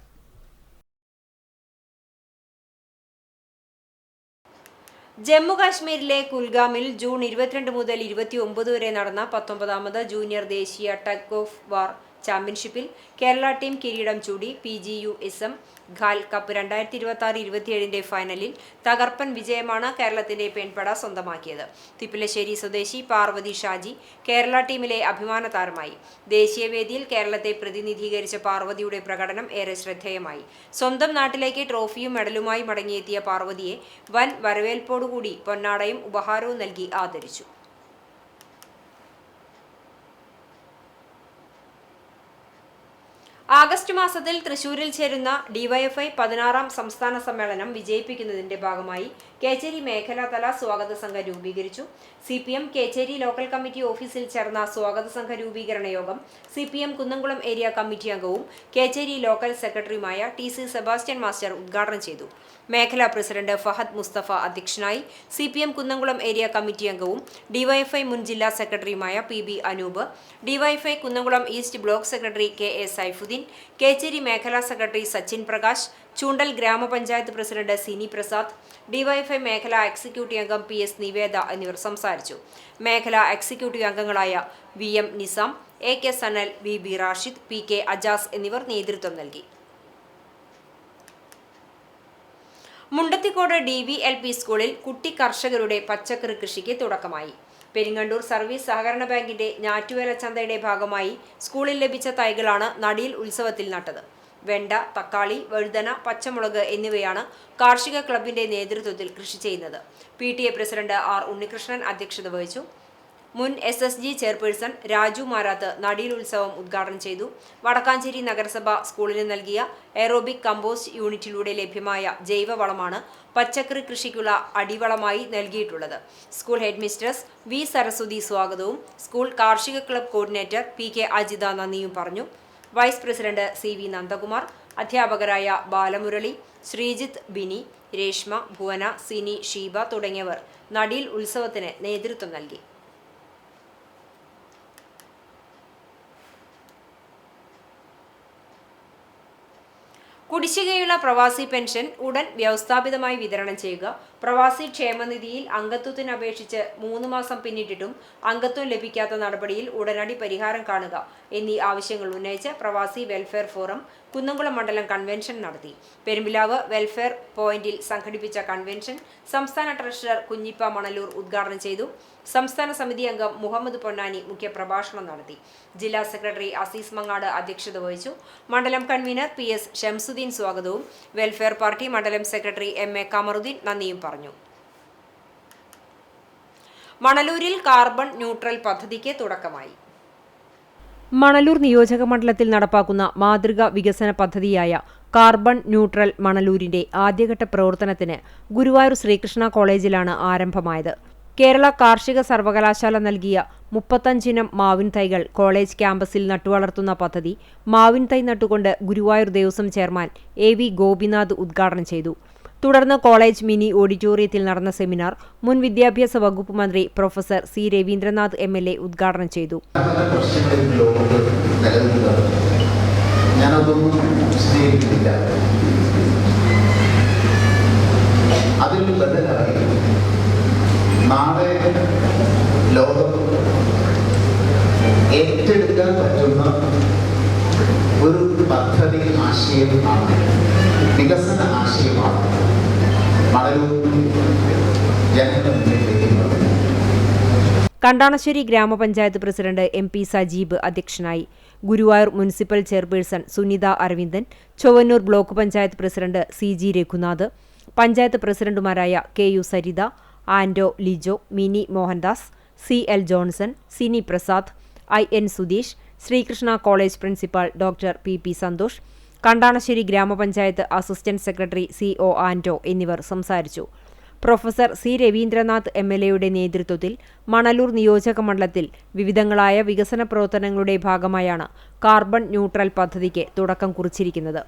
ജമ്മുകാശ്മീരിലെ കുൽഗാമിൽ ജൂൺ 22 മുതൽ 29 വരെ നടന്ന 19ാമത് ജൂനിയർ ദേശീയ ടഗ് ഓഫ് വാർ ചാമ്പ്യൻഷിപ്പിൽ കേരള ടീം കിരീടം ചൂടി. PGUSM ഖാൽ കപ്പ് 2026-27 ഫൈനലിൽ തകർപ്പൻ വിജയമാണ് കേരളത്തിന്റെ പെൺപട സ്വന്തമാക്കിയത്. തിപ്പിലശ്ശേരി സ്വദേശി പാർവതി ഷാജി കേരള ടീമിലെ അഭിമാന താരമായി. ദേശീയവേദിയിൽ കേരളത്തെ പ്രതിനിധീകരിച്ച പാർവതിയുടെ പ്രകടനം ഏറെ ശ്രദ്ധേയമായി. സ്വന്തം നാട്ടിലേക്ക് ട്രോഫിയും മെഡലുമായി മടങ്ങിയെത്തിയ പാർവതിയെ വൻ വരവേൽപ്പോടുകൂടി പൊന്നാടയും ഉപഹാരവും നൽകി ആദരിച്ചു. ആഗസ്റ്റ് മാസത്തിൽ തൃശൂരിൽ ചേരുന്ന ഡിവൈഎഫ്ഐ 16ാം സംസ്ഥാന സമ്മേളനം വിജയിപ്പിക്കുന്നതിന്റെ ഭാഗമായി കേച്ചേരി മേഖലാതല സ്വാഗത സംഘം രൂപീകരിച്ചു. CPM കേച്ചേരി ലോക്കൽ കമ്മിറ്റി ഓഫീസിൽ ചേർന്ന സ്വാഗത സംഘ രൂപീകരണ യോഗം CPM കുന്നംകുളം ഏരിയ കമ്മിറ്റി അംഗവും കേച്ചേരി ലോക്കൽ സെക്രട്ടറിയുമായ TC സെബാസ്റ്റ്യൻ മാസ്റ്റർ ഉദ്ഘാടനം ചെയ്തു. മേഖലാ പ്രസിഡന്റ് ഫഹദ് മുസ്തഫ അധ്യക്ഷനായി. CPM കുന്നംകുളം ഏരിയ കമ്മിറ്റി അംഗവും ഡിവൈഎഫ്ഐ മുൻ ജില്ലാ സെക്രട്ടറിയുമായ PB Anoop, DYFI Kunnamkulam east block secretary KA Saifudheen, Kecheri മേഖലാ സെക്രട്ടറി സച്ചിൻ പ്രകാശ്, ചൂണ്ടൽ ഗ്രാമപഞ്ചായത്ത് പ്രസിഡന്റ് സിനി പ്രസാദ്, ഡിവൈഎഫ്ഐ മേഖലാ എക്സിക്യൂട്ടീവ് അംഗം PS നിവേദ എന്നിവർ സംസാരിച്ചു. മേഖലാ എക്സിക്യൂട്ടീവ് അംഗങ്ങളായ VM Nizam, AK Sanal, VB Rashid, PK Ajaz എന്നിവർ നേതൃത്വം നൽകി. മുണ്ടത്തിക്കോട് DVLP സ്കൂളിൽ കുട്ടി കർഷകരുടെ പച്ചക്കറി കൃഷിക്ക് തുടക്കമായി. പെരിങ്ങണ്ടൂർ സർവീസ് സഹകരണ ബാങ്കിന്റെ ഞാറ്റുവേല ചന്തയുടെ ഭാഗമായി സ്കൂളിൽ ലഭിച്ച തൈകളാണ് നടീൽ ഉത്സവത്തിൽ നട്ടത്. വെണ്ട, തക്കാളി, വഴുതന, പച്ചമുളക് എന്നിവയാണ് കാർഷിക ക്ലബിന്റെ നേതൃത്വത്തിൽ കൃഷി ചെയ്യുന്നത്. PTA പ്രസിഡന്റ് R ഉണ്ണികൃഷ്ണൻ അധ്യക്ഷത വഹിച്ചു. മുൻ SSG ചെയർപേഴ്സൺ രാജു മാരാത്ത് നടീൽ ഉത്സവം ഉദ്ഘാടനം ചെയ്തു. വടക്കാഞ്ചേരി നഗരസഭ സ്കൂളിന് നൽകിയ എയറോബിക് കമ്പോസ്റ്റ് യൂണിറ്റിലൂടെ ലഭ്യമായ ജൈവവളമാണ് പച്ചക്കറി കൃഷിക്കുള്ള അടിവളമായി നൽകിയിട്ടുള്ളത്. School head mistress V Saraswathi സ്വാഗതവും സ്കൂൾ കാർഷിക ക്ലബ് കോർഡിനേറ്റർ PK അജിത നന്ദിയും പറഞ്ഞു. വൈസ് പ്രസിഡന്റ് CV നന്ദകുമാർ, അധ്യാപകരായ ബാലമുരളി, ശ്രീജിത്ത്, ബിനി, രേഷ്മ, ഭുവന, സിനി, ഷീബ തുടങ്ങിയവർ നടീൽ ഉത്സവത്തിന് നേതൃത്വം നൽകി. കുടിശ്ശികയുള്ള പ്രവാസി പെൻഷൻ ഉടൻ വ്യവസ്ഥാപിതമായി വിതരണം ചെയ്യുക. പ്രവാസി ക്ഷേമനിധിയിൽ അംഗത്വത്തിന് അപേക്ഷിച്ച് 3 മാസം പിന്നിട്ടിട്ടും അംഗത്വം ലഭിക്കാത്ത നടപടിയിൽ ഉടനടി പരിഹാരം കാണുക എന്നീ ആവശ്യങ്ങൾ ഉന്നയിച്ച് പ്രവാസി വെൽഫെയർ ഫോറം കുന്നംകുളം മണ്ഡലം കൺവെൻഷൻ നടത്തി. പെരുമ്പിലാവ് വെൽഫെയർ പോയിന്റിൽ സംഘടിപ്പിച്ച കൺവെൻഷൻ സംസ്ഥാന ട്രഷറർ കുഞ്ഞിപ്പ മണലൂർ ഉദ്ഘാടനം ചെയ്തു. സംസ്ഥാന സമിതി അംഗം മുഹമ്മദ് പൊന്നാനി മുഖ്യപ്രഭാഷണം നടത്തി. ജില്ലാ സെക്രട്ടറി അസീസ് മങ്ങാട് അധ്യക്ഷത വഹിച്ചു. മണ്ഡലം കൺവീനർ PS ഷംസുദ്ദീൻ സ്വാഗതവും വെൽഫെയർ പാർട്ടി മണ്ഡലം സെക്രട്ടറി MA കമറുദ്ദീൻ നന്ദിയും പറഞ്ഞു. മണലൂരിൽ കാർബൺ ന്യൂട്രൽ പദ്ധതിക്ക് തുടക്കമായി. മണലൂർ നിയോജക മണ്ഡലത്തിൽ നടപ്പാക്കുന്ന മാതൃകാ വികസന പദ്ധതിയായ കാർബൺ ന്യൂട്രൽ മണലൂരിന്റെ ആദ്യഘട്ട പ്രവർത്തനത്തിന് ഗുരുവായൂർ ശ്രീകൃഷ്ണ കോളേജിലാണ് ആരംഭമായത്. കേരള കാർഷിക സർവകലാശാല നൽകിയ 35 ഇനം മാവിൻ തൈകൾ കോളേജ് ക്യാമ്പസിൽ നട്ടുവളർത്തുന്ന പദ്ധതി മാവിൻ തൈ നട്ടുകൊണ്ട് ഗുരുവായൂർ ദേവസ്വം ചെയർമാൻ AV ഗോപിനാഥ് ഉദ്ഘാടനം ചെയ്തു. തുടർന്ന് കോളേജ് മിനി ഓഡിറ്റോറിയത്തിൽ നടന്ന സെമിനാർ മുൻ വിദ്യാഭ്യാസ വകുപ്പ് മന്ത്രി പ്രൊഫസർ C രവീന്ദ്രനാഥ് MLA ഉദ്ഘാടനം ചെയ്തു. നാളെ ലോകം ഏറ്റെടുക്കാൻ പറ്റുന്ന ഒരു പദ്ധതി ആശയമാണ്, വികസന ആശയമാണ് മണലൂർ ജനങ്ങളിലേക്ക്. കണ്ടാണശ്ശേരി ഗ്രാമപഞ്ചായത്ത് പ്രസിഡന്റ് MP സജീബ് അധ്യക്ഷനായി. Guruvayur municipal chairperson Sunitha Aravindan, Chowannur block panchayat president CG Raghunath, panchayat പ്രസിഡന്റുമാരായ KU Saritha, Ando Lijo, Mini Mohandas, CL Johnson, Sini Prasad, IN Sudheesh, Sreekrishna college principal doctor PP Santhosh, Kandanassery grama panchayat assistant secretary CO ആൻഡോ എന്നിവർ സംസാരിച്ചു. പ്രൊഫസർ C രവീന്ദ്രനാഥ് MLAയുടെ നേതൃത്വത്തിൽ മണലൂർ നിയോജക മണ്ഡലത്തിൽ വിവിധങ്ങളായ വികസന പ്രവർത്തനങ്ങളുടെ ഭാഗമായാണ് കാർബൺ ന്യൂട്രൽ പദ്ധതിക്ക് തുടക്കം കുറിച്ചിരിക്കുന്നത്.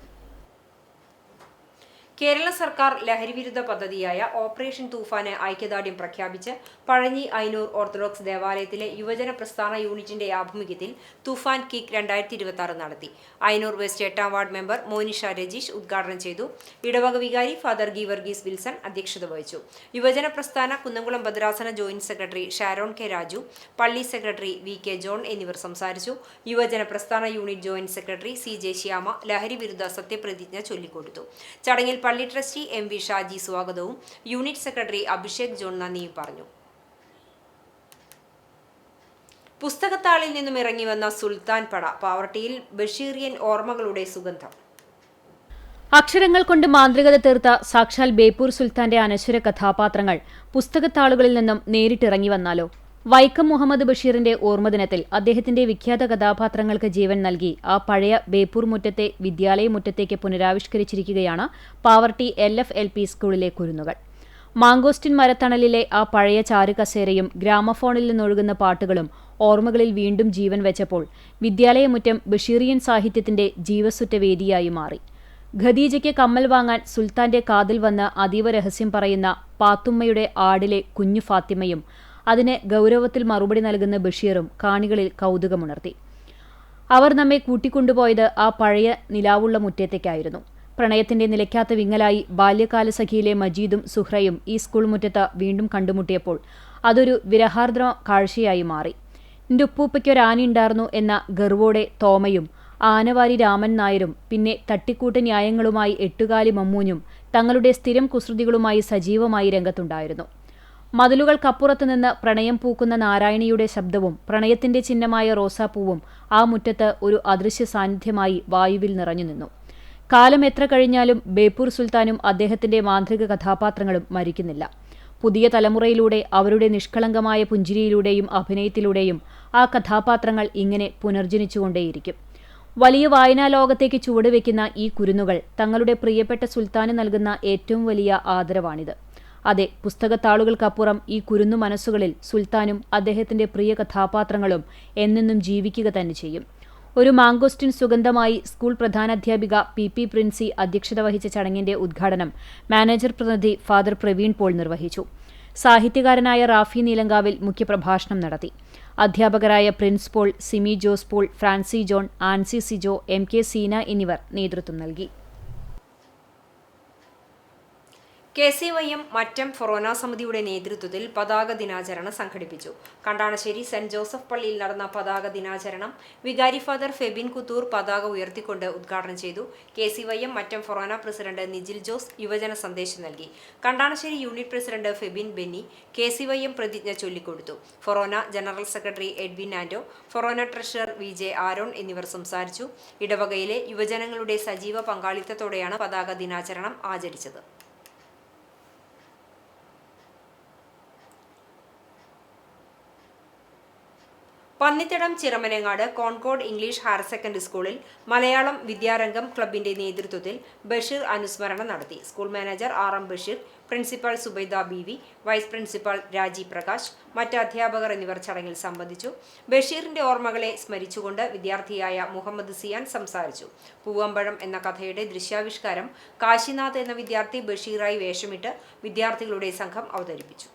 കേരള സർക്കാർ ലഹരിവിരുദ്ധ പദ്ധതിയായ ഓപ്പറേഷൻ തൂഫാന് ഐക്യദാർഢ്യം പ്രഖ്യാപിച്ച് പഴഞ്ഞി ഐനൂർ ഓർത്തഡോക്സ് ദേവാലയത്തിലെ യുവജന പ്രസ്ഥാന യൂണിറ്റിന്റെ ആഭിമുഖ്യത്തിൽ തൂഫാൻ കിക്ക് 2026 നടത്തി. Ainoor west 8ാം ward member Monisha Rajeesh ഉദ്ഘാടനം ചെയ്തു. ഇടവക വികാരി ഫാദർ ഗീവർഗീസ് വിൽസൺ അധ്യക്ഷത വഹിച്ചു. യുവജന പ്രസ്ഥാന കുന്നംകുളം ഭദ്രാസന joint secretary Sharon K Raju, പള്ളി സെക്രട്ടറി VK ജോൺ എന്നിവർ സംസാരിച്ചു. യുവജന പ്രസ്ഥാന unit joint secretary CJ Shyama ലഹരി വിരുദ്ധ സത്യപ്രതിജ്ഞ ചൊല്ലിക്കൊടുത്തു. ചടങ്ങിൽ പള്ളി ട്രസ്റ്റി MV ഷാജി സ്വാഗതവും യൂണിറ്റ് സെക്രട്ടറി അഭിഷേക് ജോൺ നന്ദിയും പറഞ്ഞു. പുസ്തകത്താളിൽ നിന്നും ഇറങ്ങി വന്ന സുൽത്താൻ പട പാവർട്ടിയിൽ ബഷീറിയൻ ഓർമ്മകളുടെ സുഗന്ധം. അക്ഷരങ്ങൾ കൊണ്ട് മാന്ത്രികത തീർത്ത സാക്ഷാൽ ബേപ്പൂർ സുൽത്താന്റെ അനശ്വര കഥാപാത്രങ്ങൾ പുസ്തകത്താളുകളിൽ നിന്നും നേരിട്ടിറങ്ങി വന്നാലോ? വൈക്കം മുഹമ്മദ് ബഷീറിന്റെ ഓർമ്മദിനത്തിൽ അദ്ദേഹത്തിന്റെ വിഖ്യാത കഥാപാത്രങ്ങൾക്ക് ജീവൻ നൽകി ആ പഴയ ബേപ്പൂർ മുറ്റത്തെ വിദ്യാലയ മുറ്റത്തേക്ക് പുനരാവിഷ്കരിച്ചിരിക്കുകയാണ് പാവർട്ടി LF-LP സ്കൂളിലെ കുരുന്നുകൾ. മാങ്കോസ്റ്റിൻ മരത്തണലിലെ ആ പഴയ ചാരുകസേരയും ഗ്രാമഫോണിൽ നിന്നൊഴുകുന്ന പാട്ടുകളും ഓർമ്മകളിൽ വീണ്ടും ജീവൻ വെച്ചപ്പോൾ വിദ്യാലയമുറ്റം ബഷീറിയൻ സാഹിത്യത്തിന്റെ ജീവസുറ്റ വേദിയായി മാറി. ഖദീജയ്ക്ക് കമ്മൽ വാങ്ങാൻ സുൽത്താന്റെ കാതിൽ വന്ന് അതീവ രഹസ്യം പറയുന്ന പാത്തുമ്മയുടെ ആടിലെ കുഞ്ഞു ഫാത്തിമയും അതിന് ഗൗരവത്തിൽ മറുപടി നൽകുന്ന ബഷീറും കാണികളിൽ കൗതുകമുണർത്തി. അവർ നമ്മെ കൂട്ടിക്കൊണ്ടുപോയത് ആ പഴയ നിലാവുള്ള മുറ്റത്തേക്കായിരുന്നു. പ്രണയത്തിന്റെ നിലയ്ക്കാത്ത വിങ്ങലായി ബാല്യകാലസഖിയിലെ മജീദും സുഹ്രയും ഈ സ്കൂൾ മുറ്റത്ത് വീണ്ടും കണ്ടുമുട്ടിയപ്പോൾ അതൊരു വിരഹാർദ്ര കാഴ്ചയായി മാറി. "എൻ്റെ ഉപ്പൂപ്പയ്ക്കൊരാനയുണ്ടായിരുന്നു" എന്ന ഗർവോടെ തോമയും ആനവാരി രാമൻ നായരും പിന്നെ തട്ടിക്കൂട്ട് ന്യായങ്ങളുമായി എട്ടുകാലി മമ്മൂഞ്ഞും തങ്ങളുടെ സ്ഥിരം കുസൃതികളുമായി സജീവമായി രംഗത്തുണ്ടായിരുന്നു. മതിലുകൾക്കപ്പുറത്തു നിന്ന് പ്രണയം പൂക്കുന്ന നാരായണിയുടെ ശബ്ദവും പ്രണയത്തിന്റെ ചിഹ്നമായ റോസാപ്പൂവും ആ മുറ്റത്ത് ഒരു അദൃശ്യ സാന്നിധ്യമായി വായുവിൽ നിറഞ്ഞു നിന്നു. കാലം എത്ര കഴിഞ്ഞാലും ബേപ്പൂർ സുൽത്താനും അദ്ദേഹത്തിന്റെ മാന്ത്രിക കഥാപാത്രങ്ങളും മരിക്കുന്നില്ല. പുതിയ തലമുറയിലൂടെ അവരുടെ നിഷ്കളങ്കമായ പുഞ്ചിരിയിലൂടെയും അഭിനയത്തിലൂടെയും ആ കഥാപാത്രങ്ങൾ ഇങ്ങനെ പുനർജനിച്ചുകൊണ്ടേയിരിക്കും. വലിയ വായനാലോകത്തേക്ക് ചുവടുവെക്കുന്ന ഈ കുരുന്നുകൾ തങ്ങളുടെ പ്രിയപ്പെട്ട സുൽത്താന് നൽകുന്ന ഏറ്റവും വലിയ ആദരവാണിത്. അതെ, പുസ്തകത്താളുകൾക്കപ്പുറം ഈ കുരുന്നു മനസ്സുകളിൽ സുൽത്താനും അദ്ദേഹത്തിന്റെ പ്രിയ കഥാപാത്രങ്ങളും എന്നെന്നും ജീവിക്കുക തന്നെ ചെയ്യും. ഒരു മാങ്കോസ്റ്റിൻ സുഗന്ധമായി സ്കൂൾ പ്രധാനാധ്യാപിക PP പ്രിൻസി അധ്യക്ഷത വഹിച്ച ചടങ്ങിന്റെ ഉദ്ഘാടനം മാനേജർ പ്രതിനിധി ഫാദർ പ്രവീൺ പോൾ നിർവഹിച്ചു. സാഹിത്യകാരനായ റാഫി നീലങ്കാവിൽ മുഖ്യപ്രഭാഷണം നടത്തി. അധ്യാപകരായ Prince Paul, Simi Jose Paul, Francy John, Ancy Sijo, MK Seena എന്നിവർ നേതൃത്വം നൽകി. KCYM മറ്റം ഫൊറോന സമിതിയുടെ നേതൃത്വത്തിൽ പതാക ദിനാചരണം സംഘടിപ്പിച്ചു. കണ്ടാണശ്ശേരി സെന്റ് ജോസഫ് പള്ളിയിൽ നടന്ന പതാക ദിനാചരണം വികാരി ഫാദർ ഫെബിൻ കുത്തൂർ പതാക ഉയർത്തിക്കൊണ്ട് ഉദ്ഘാടനം ചെയ്തു. KCYM Mattom forane president Nijil Jose യുവജന സന്ദേശം നൽകി. Kandanassery unit president Febin Benny KCYM പ്രതിജ്ഞ ചൊല്ലിക്കൊടുത്തു. Forane general secretary Edwin Ando, forane treasurer VJ Aaron എന്നിവർ സംസാരിച്ചു. ഇടവകയിലെ യുവജനങ്ങളുടെ സജീവ പങ്കാളിത്തത്തോടെയാണ് പതാക ദിനാചരണം ആചരിച്ചത്. Pannithadam Chiramanangad Concord English higher secondary സ്കൂളിൽ മലയാളം വിദ്യാരംഗം ക്ലബിന്റെ നേതൃത്വത്തിൽ ബഷീർ അനുസ്മരണം നടത്തി. School manager RM Basheer, principal Subaida BV, vice principal Raji Prakash, മറ്റ് അധ്യാപകർ എന്നിവർ ചടങ്ങിൽ സംബന്ധിച്ചു. ബഷീറിന്റെ ഓർമ്മകളെ സ്മരിച്ചുകൊണ്ട് വിദ്യാർത്ഥിയായ മുഹമ്മദ് സിയാൻ സംസാരിച്ചു. പൂവമ്പഴം എന്ന കഥയുടെ ദൃശ്യാവിഷ്കാരം കാശിനാഥ് എന്ന വിദ്യാർത്ഥി ബഷീറായി വേഷമിട്ട് വിദ്യാർത്ഥികളുടെ സംഘം അവതരിപ്പിച്ചു.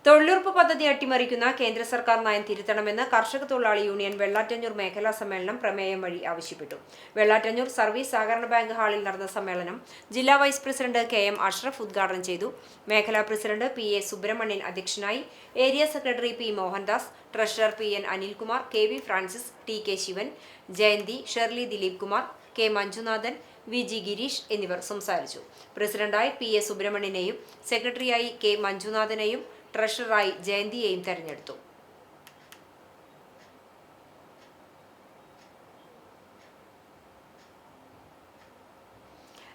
തൊഴിലുറപ്പ് പദ്ധതി അട്ടിമറിക്കുന്ന കേന്ദ്ര സർക്കാർ നയം തിരുത്തണമെന്ന് കർഷക തൊഴിലാളി യൂണിയൻ വെള്ളാറ്റഞ്ഞൂർ മേഖലാ സമ്മേളനം പ്രമേയം വഴി ആവശ്യപ്പെട്ടു. വെള്ളാറ്റഞ്ഞൂർ സർവീസ് സഹകരണ ബാങ്ക് ഹാളിൽ നടന്ന സമ്മേളനം ജില്ലാ വൈസ് പ്രസിഡന്റ് KM അഷ്റഫ് ഉദ്ഘാടനം ചെയ്തു. മേഖലാ പ്രസിഡന്റ് PA സുബ്രഹ്മണ്യൻ അധ്യക്ഷനായി. Area secretary P Mohandas, treasurer PN Anilkumar, KV Francis, TK Sivan, Jayanthi, Shirley Dileep Kumar, K Manjunathan, VG Gireesh എന്നിവർ സംസാരിച്ചു. പ്രസിഡന്റായി PA സുബ്രഹ്മണ്യനെയും സെക്രട്ടറിയായി K മഞ്ജുനാഥനെയും ട്രഷററായി ജയന്തിയെയും തെരഞ്ഞെടുത്തു.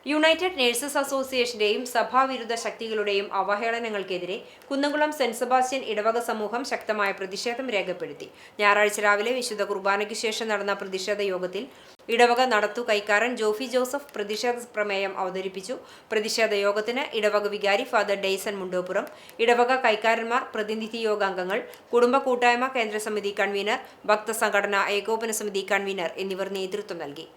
യുണൈറ്റഡ് നഴ്സസ് അസോസിയേഷന്റെയും സഭാവിരുദ്ധ ശക്തികളുടെയും അവഹേളനങ്ങൾക്കെതിരെ കുന്നംകുളം സെന്റ് സെബാസ്റ്റ്യൻ ഇടവക സമൂഹം ശക്തമായ പ്രതിഷേധം രേഖപ്പെടുത്തി. ഞായറാഴ്ച രാവിലെ വിശുദ്ധ കുർബാനയ്ക്ക് ശേഷം നടന്ന പ്രതിഷേധ യോഗത്തിൽ ഇടവക നടത്തു കൈക്കാരൻ ജോഫി ജോസഫ് പ്രതിഷേധ പ്രമേയം അവതരിപ്പിച്ചു. പ്രതിഷേധ യോഗത്തിന് ഇടവക വികാരി ഫാദർ ഡെയ്സൺ മുണ്ടോപ്പുറം, ഇടവക കൈക്കാരന്മാർ, പ്രതിനിധി യോഗാംഗങ്ങൾ, കുടുംബ കൂട്ടായ്മ കേന്ദ്ര സമിതി കൺവീനർ, ഭക്തസംഘടന ഏകോപന സമിതി കൺവീനർ എന്നിവർ നേതൃത്വം നൽകി.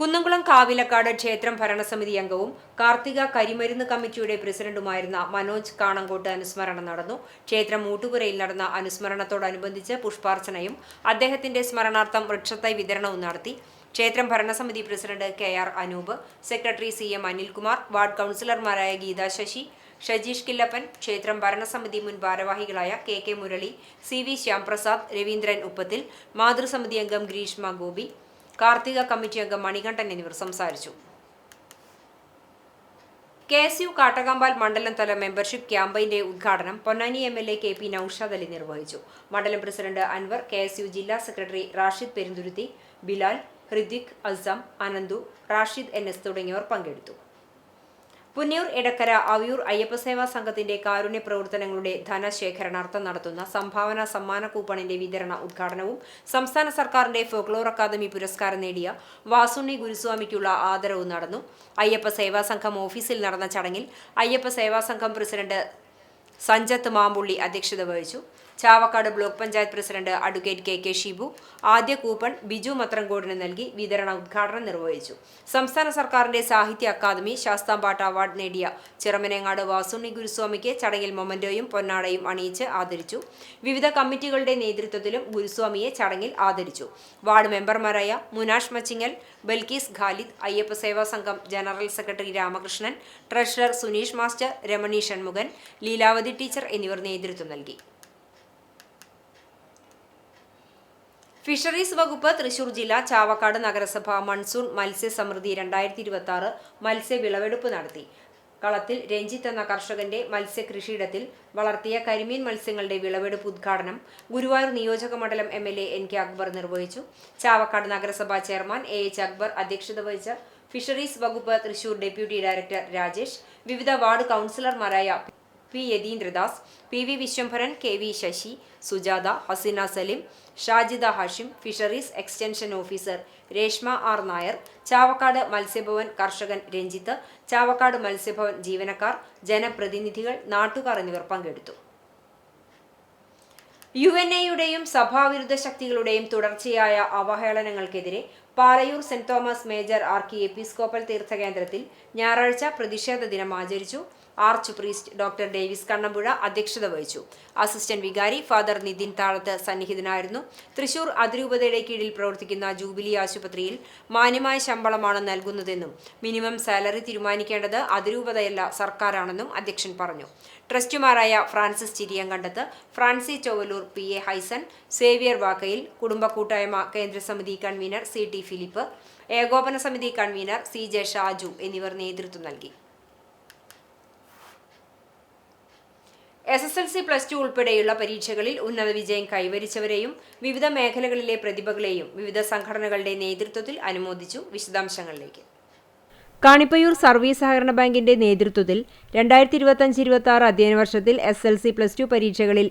കുന്നംകുളം കാവിലക്കാട് ക്ഷേത്രം ഭരണസമിതി അംഗവും കാർത്തിക കരിമരുന്ന് കമ്മിറ്റിയുടെ പ്രസിഡന്റുമായിരുന്ന മനോജ് കാണങ്കോട്ട് അനുസ്മരണം നടന്നു. ക്ഷേത്രം മൂട്ടുപുരയിൽ നടന്ന അനുസ്മരണത്തോടനുബന്ധിച്ച് പുഷ്പാർച്ചനയും അദ്ദേഹത്തിന്റെ സ്മരണാർത്ഥം വൃക്ഷത്തൈ വിതരണവും നടത്തി. ക്ഷേത്രം ഭരണസമിതി president KR Anoop, secretary CM Anilkumar, ward കൗൺസിലർമാരായ ഗീതാ ശശി, ഷജീഷ് കില്ലപ്പൻ, ക്ഷേത്രം ഭരണസമിതി മുൻ ഭാരവാഹികളായ KK മുരളി, CV ശ്യാംപ്രസാദ്, രവീന്ദ്രൻ ഉപ്പത്തിൽ, മാതൃസമിതി അംഗം ഗ്രീഷ്മ ഗോപി, കാർത്തിക കമ്മിറ്റി അംഗം മണികണ്ഠൻ എന്നിവർ സംസാരിച്ചു. KSU കാട്ടകാമ്പാൽ മണ്ഡലം തല മെമ്പർഷിപ്പ് ക്യാമ്പയിന്റെ ഉദ്ഘാടനം പൊന്നാനി MLA KP നൌഷാദ് അലി നിർവഹിച്ചു. മണ്ഡലം പ്രസിഡന്റ് അൻവർ, KSU ജില്ലാ സെക്രട്ടറി റാഷിദ് പെരുന്തുരുത്തി, ബിലാൽ, ഹൃദിക്, അസം, അനന്തു, റാഷിദ് NS തുടങ്ങിയവർ പങ്കെടുത്തു. പുന്നയൂർ എടക്കര അവയൂർ അയ്യപ്പസേവാ സംഘത്തിന്റെ കാരുണ്യ പ്രവർത്തനങ്ങളുടെ ധനശേഖരണാർത്ഥം നടത്തുന്ന സംഭാവന സമ്മാന കൂപ്പണിന്റെ വിതരണ ഉദ്ഘാടനവും സംസ്ഥാന സർക്കാരിന്റെ ഫോക്ലോർ അക്കാദമി പുരസ്കാരം നേടിയ വാസുണ്ണി ഗുരുസ്വാമിക്കുള്ള ആദരവും നടന്നു. അയ്യപ്പ സേവാ സംഘം ഓഫീസിൽ നടന്ന ചടങ്ങിൽ അയ്യപ്പ സേവാ സംഘം പ്രസിഡന്റ് സഞ്ജത്ത് മാമ്പുള്ളി അധ്യക്ഷത വഹിച്ചു. Chavakkad block panchayat president advocate KK Shibu ആദ്യ കൂപ്പൺ ബിജു മത്രങ്കോടിന് നൽകി വിതരണ ഉദ്ഘാടനം നിർവഹിച്ചു. സംസ്ഥാന സർക്കാരിന്റെ സാഹിത്യ അക്കാദമി ശാസ്താംപാട്ട് അവാർഡ് നേടിയ ചിറമനേങ്ങാട് വാസുണ്ണി ഗുരുസ്വാമിക്ക് ചടങ്ങിൽ മൊമന്റോയും പൊന്നാടയും അണിയിച്ച് ആദരിച്ചു. വിവിധ കമ്മിറ്റികളുടെ നേതൃത്വത്തിലും ഗുരുസ്വാമിയെ ചടങ്ങിൽ ആദരിച്ചു. വാർഡ് മെമ്പർമാരായ മുനാഷ് മച്ചിങ്ങൽ, ബൽക്കീസ് ഖാലിദ്, അയ്യപ്പ സേവാ സംഘം general secretary Ramakrishnan, treasurer Suneesh master, Ramani Shanmughan, Leelavathi teacher എന്നിവർ നേതൃത്വം നൽകി. ഫിഷറീസ് വകുപ്പ് തൃശൂർ ജില്ല ചാവക്കാട് നഗരസഭ മൺസൂൺ മത്സ്യസമൃദ്ധി 2026 മത്സ്യ വിളവെടുപ്പ് നടത്തി. കളത്തിൽ രഞ്ജിത്ത് എന്ന കർഷകന്റെ മത്സ്യകൃഷിയിടത്തിൽ വളർത്തിയ കരിമീൻ മത്സ്യങ്ങളുടെ വിളവെടുപ്പ് ഉദ്ഘാടനം ഗുരുവായൂർ നിയോജക മണ്ഡലം MLA NK അക്ബർ നിർവഹിച്ചു. ചാവക്കാട് നഗരസഭാ ചെയർമാൻ AH അക്ബർ അധ്യക്ഷത വഹിച്ച ഫിഷറീസ് വകുപ്പ് തൃശൂർ ഡെപ്യൂട്ടി ഡയറക്ടർ രാജേഷ്, വിവിധ വാർഡ് കൗൺസിലർമാരായ P. Yatheendradas, PV Viswambharan, KV Sasi, Sujatha, Haseena Salim, Shajida Hashim, fisheries extension officer Reshma R. Nair, Chavakkad Matsyabhavan കർഷകൻ രഞ്ജിത്ത്, ചാവക്കാട് മത്സ്യഭവൻ ജീവനക്കാർ, ജനപ്രതിനിധികൾ, നാട്ടുകാർ എന്നിവർ പങ്കെടുത്തു. UNAയുടെയും സഭാവിരുദ്ധ ശക്തികളുടെയും തുടർച്ചയായ അവഹേളനങ്ങൾക്കെതിരെ Palayur saint Thomas major archiepiscopal തീർത്ഥകേന്ദ്രത്തിൽ ഞായറാഴ്ച പ്രതിഷേധ ദിനം ആചരിച്ചു. Archpriest doctor Davis Kannampuzha അധ്യക്ഷത വഹിച്ചു. അസിസ്റ്റന്റ് വികാരി ഫാദർ നിതിൻ താഴത്ത് സന്നിഹിതനായിരുന്നു. തൃശൂർ അതിരൂപതയുടെ കീഴിൽ പ്രവർത്തിക്കുന്ന ജൂബിലി ആശുപത്രിയിൽ മാന്യമായ ശമ്പളമാണ് നൽകുന്നതെന്നും മിനിമം സാലറി തീരുമാനിക്കേണ്ടത് അതിരൂപതയല്ല സർക്കാരാണെന്നും അധ്യക്ഷൻ പറഞ്ഞു. ട്രസ്റ്റുമാരായ ഫ്രാൻസിസ് ചിരിയങ്കണ്ടത്ത്, ഫ്രാൻസി ചൊവ്വലൂർ, PA ഹൈസൻ, സേവ്യർ വാക്കയിൽ, കുടുംബ കൂട്ടായ്മ കേന്ദ്രസമിതി കൺവീനർ CT ഫിലിപ്പ്, ഏകോപന സമിതി കൺവീനർ CJ ഷാജു എന്നിവർ നേതൃത്വം നൽകി. SSLC +2 ഉൾപ്പെടെയുള്ള പരീക്ഷകളിൽ ഉന്നത വിജയം കൈവരിച്ചവരെയും വിവിധ മേഖലകളിലെ പ്രതിഭകളെയും വിവിധ സംഘടനകളുടെ നേതൃത്വത്തിൽ അനുമോദിച്ചു. വിശദാംശങ്ങളിലേക്ക്. കാണിപ്പയ്യൂർ സർവീസ് സഹകരണ ബാങ്കിന്റെ നേതൃത്വത്തിൽ 2025-26 അധ്യയന വർഷത്തിൽ SSLC +2 പരീക്ഷകളിൽ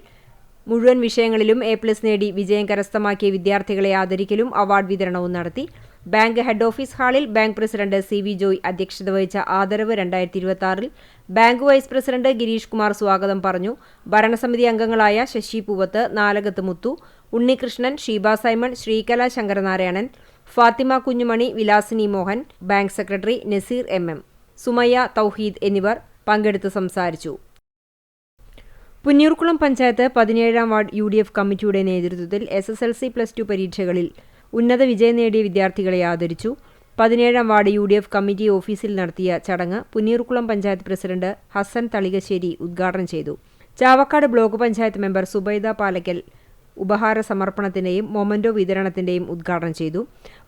മുഴുവൻ വിഷയങ്ങളിലും A+ നേടി വിജയം കരസ്ഥമാക്കിയ വിദ്യാർത്ഥികളെ ആദരിക്കലും അവാർഡ് വിതരണവും നടത്തി. ബാങ്ക് ഹെഡ് ഓഫീസ് ഹാളിൽ ബാങ്ക് പ്രസിഡന്റ് CV ജോയ് അധ്യക്ഷത വഹിച്ച ആദരവ് 2026-ൽ bank vice president Girish Kumar സ്വാഗതം പറഞ്ഞു. ഭരണസമിതി അംഗങ്ങളായ Sasi Poovath, Nalakath Muthu, Unnikrishnan, Sheeba Simon, Sreekala Sankaranarayanan, Fathima Kunjumani, Vilasini Mohan, bank secretary Nazeer MM, Sumayya Thouheed എന്നിവർ പങ്കെടുത്ത് സംസാരിച്ചു. പുന്നയൂർക്കുളം പഞ്ചായത്ത് 17-ാം വാർഡ് UDF കമ്മിറ്റിയുടെ നേതൃത്വത്തിൽ SSLC +2 പരീക്ഷകളിൽ ഉന്നത വിജയം നേടിയ വിദ്യാർത്ഥികളെ ആദരിച്ചു. 17-ാം വാർഡ് UDF കമ്മിറ്റി ഓഫീസിൽ നടത്തിയ ചടങ്ങ് പുന്നയൂർക്കുളം പഞ്ചായത്ത് പ്രസിഡന്റ് ഹസൻ തളികശ്ശേരി ഉദ്ഘാടനം ചെയ്തു. ചാവക്കാട് ബ്ലോക്ക് പഞ്ചായത്ത് മെമ്പർ സുബൈദ പാലക്കൽ ഉപഹാര സമർപ്പണത്തിന്റെയും മൊമന്റോ വിതരണത്തിന്റെയും ഉദ്ഘാടനം ചെയ്തു.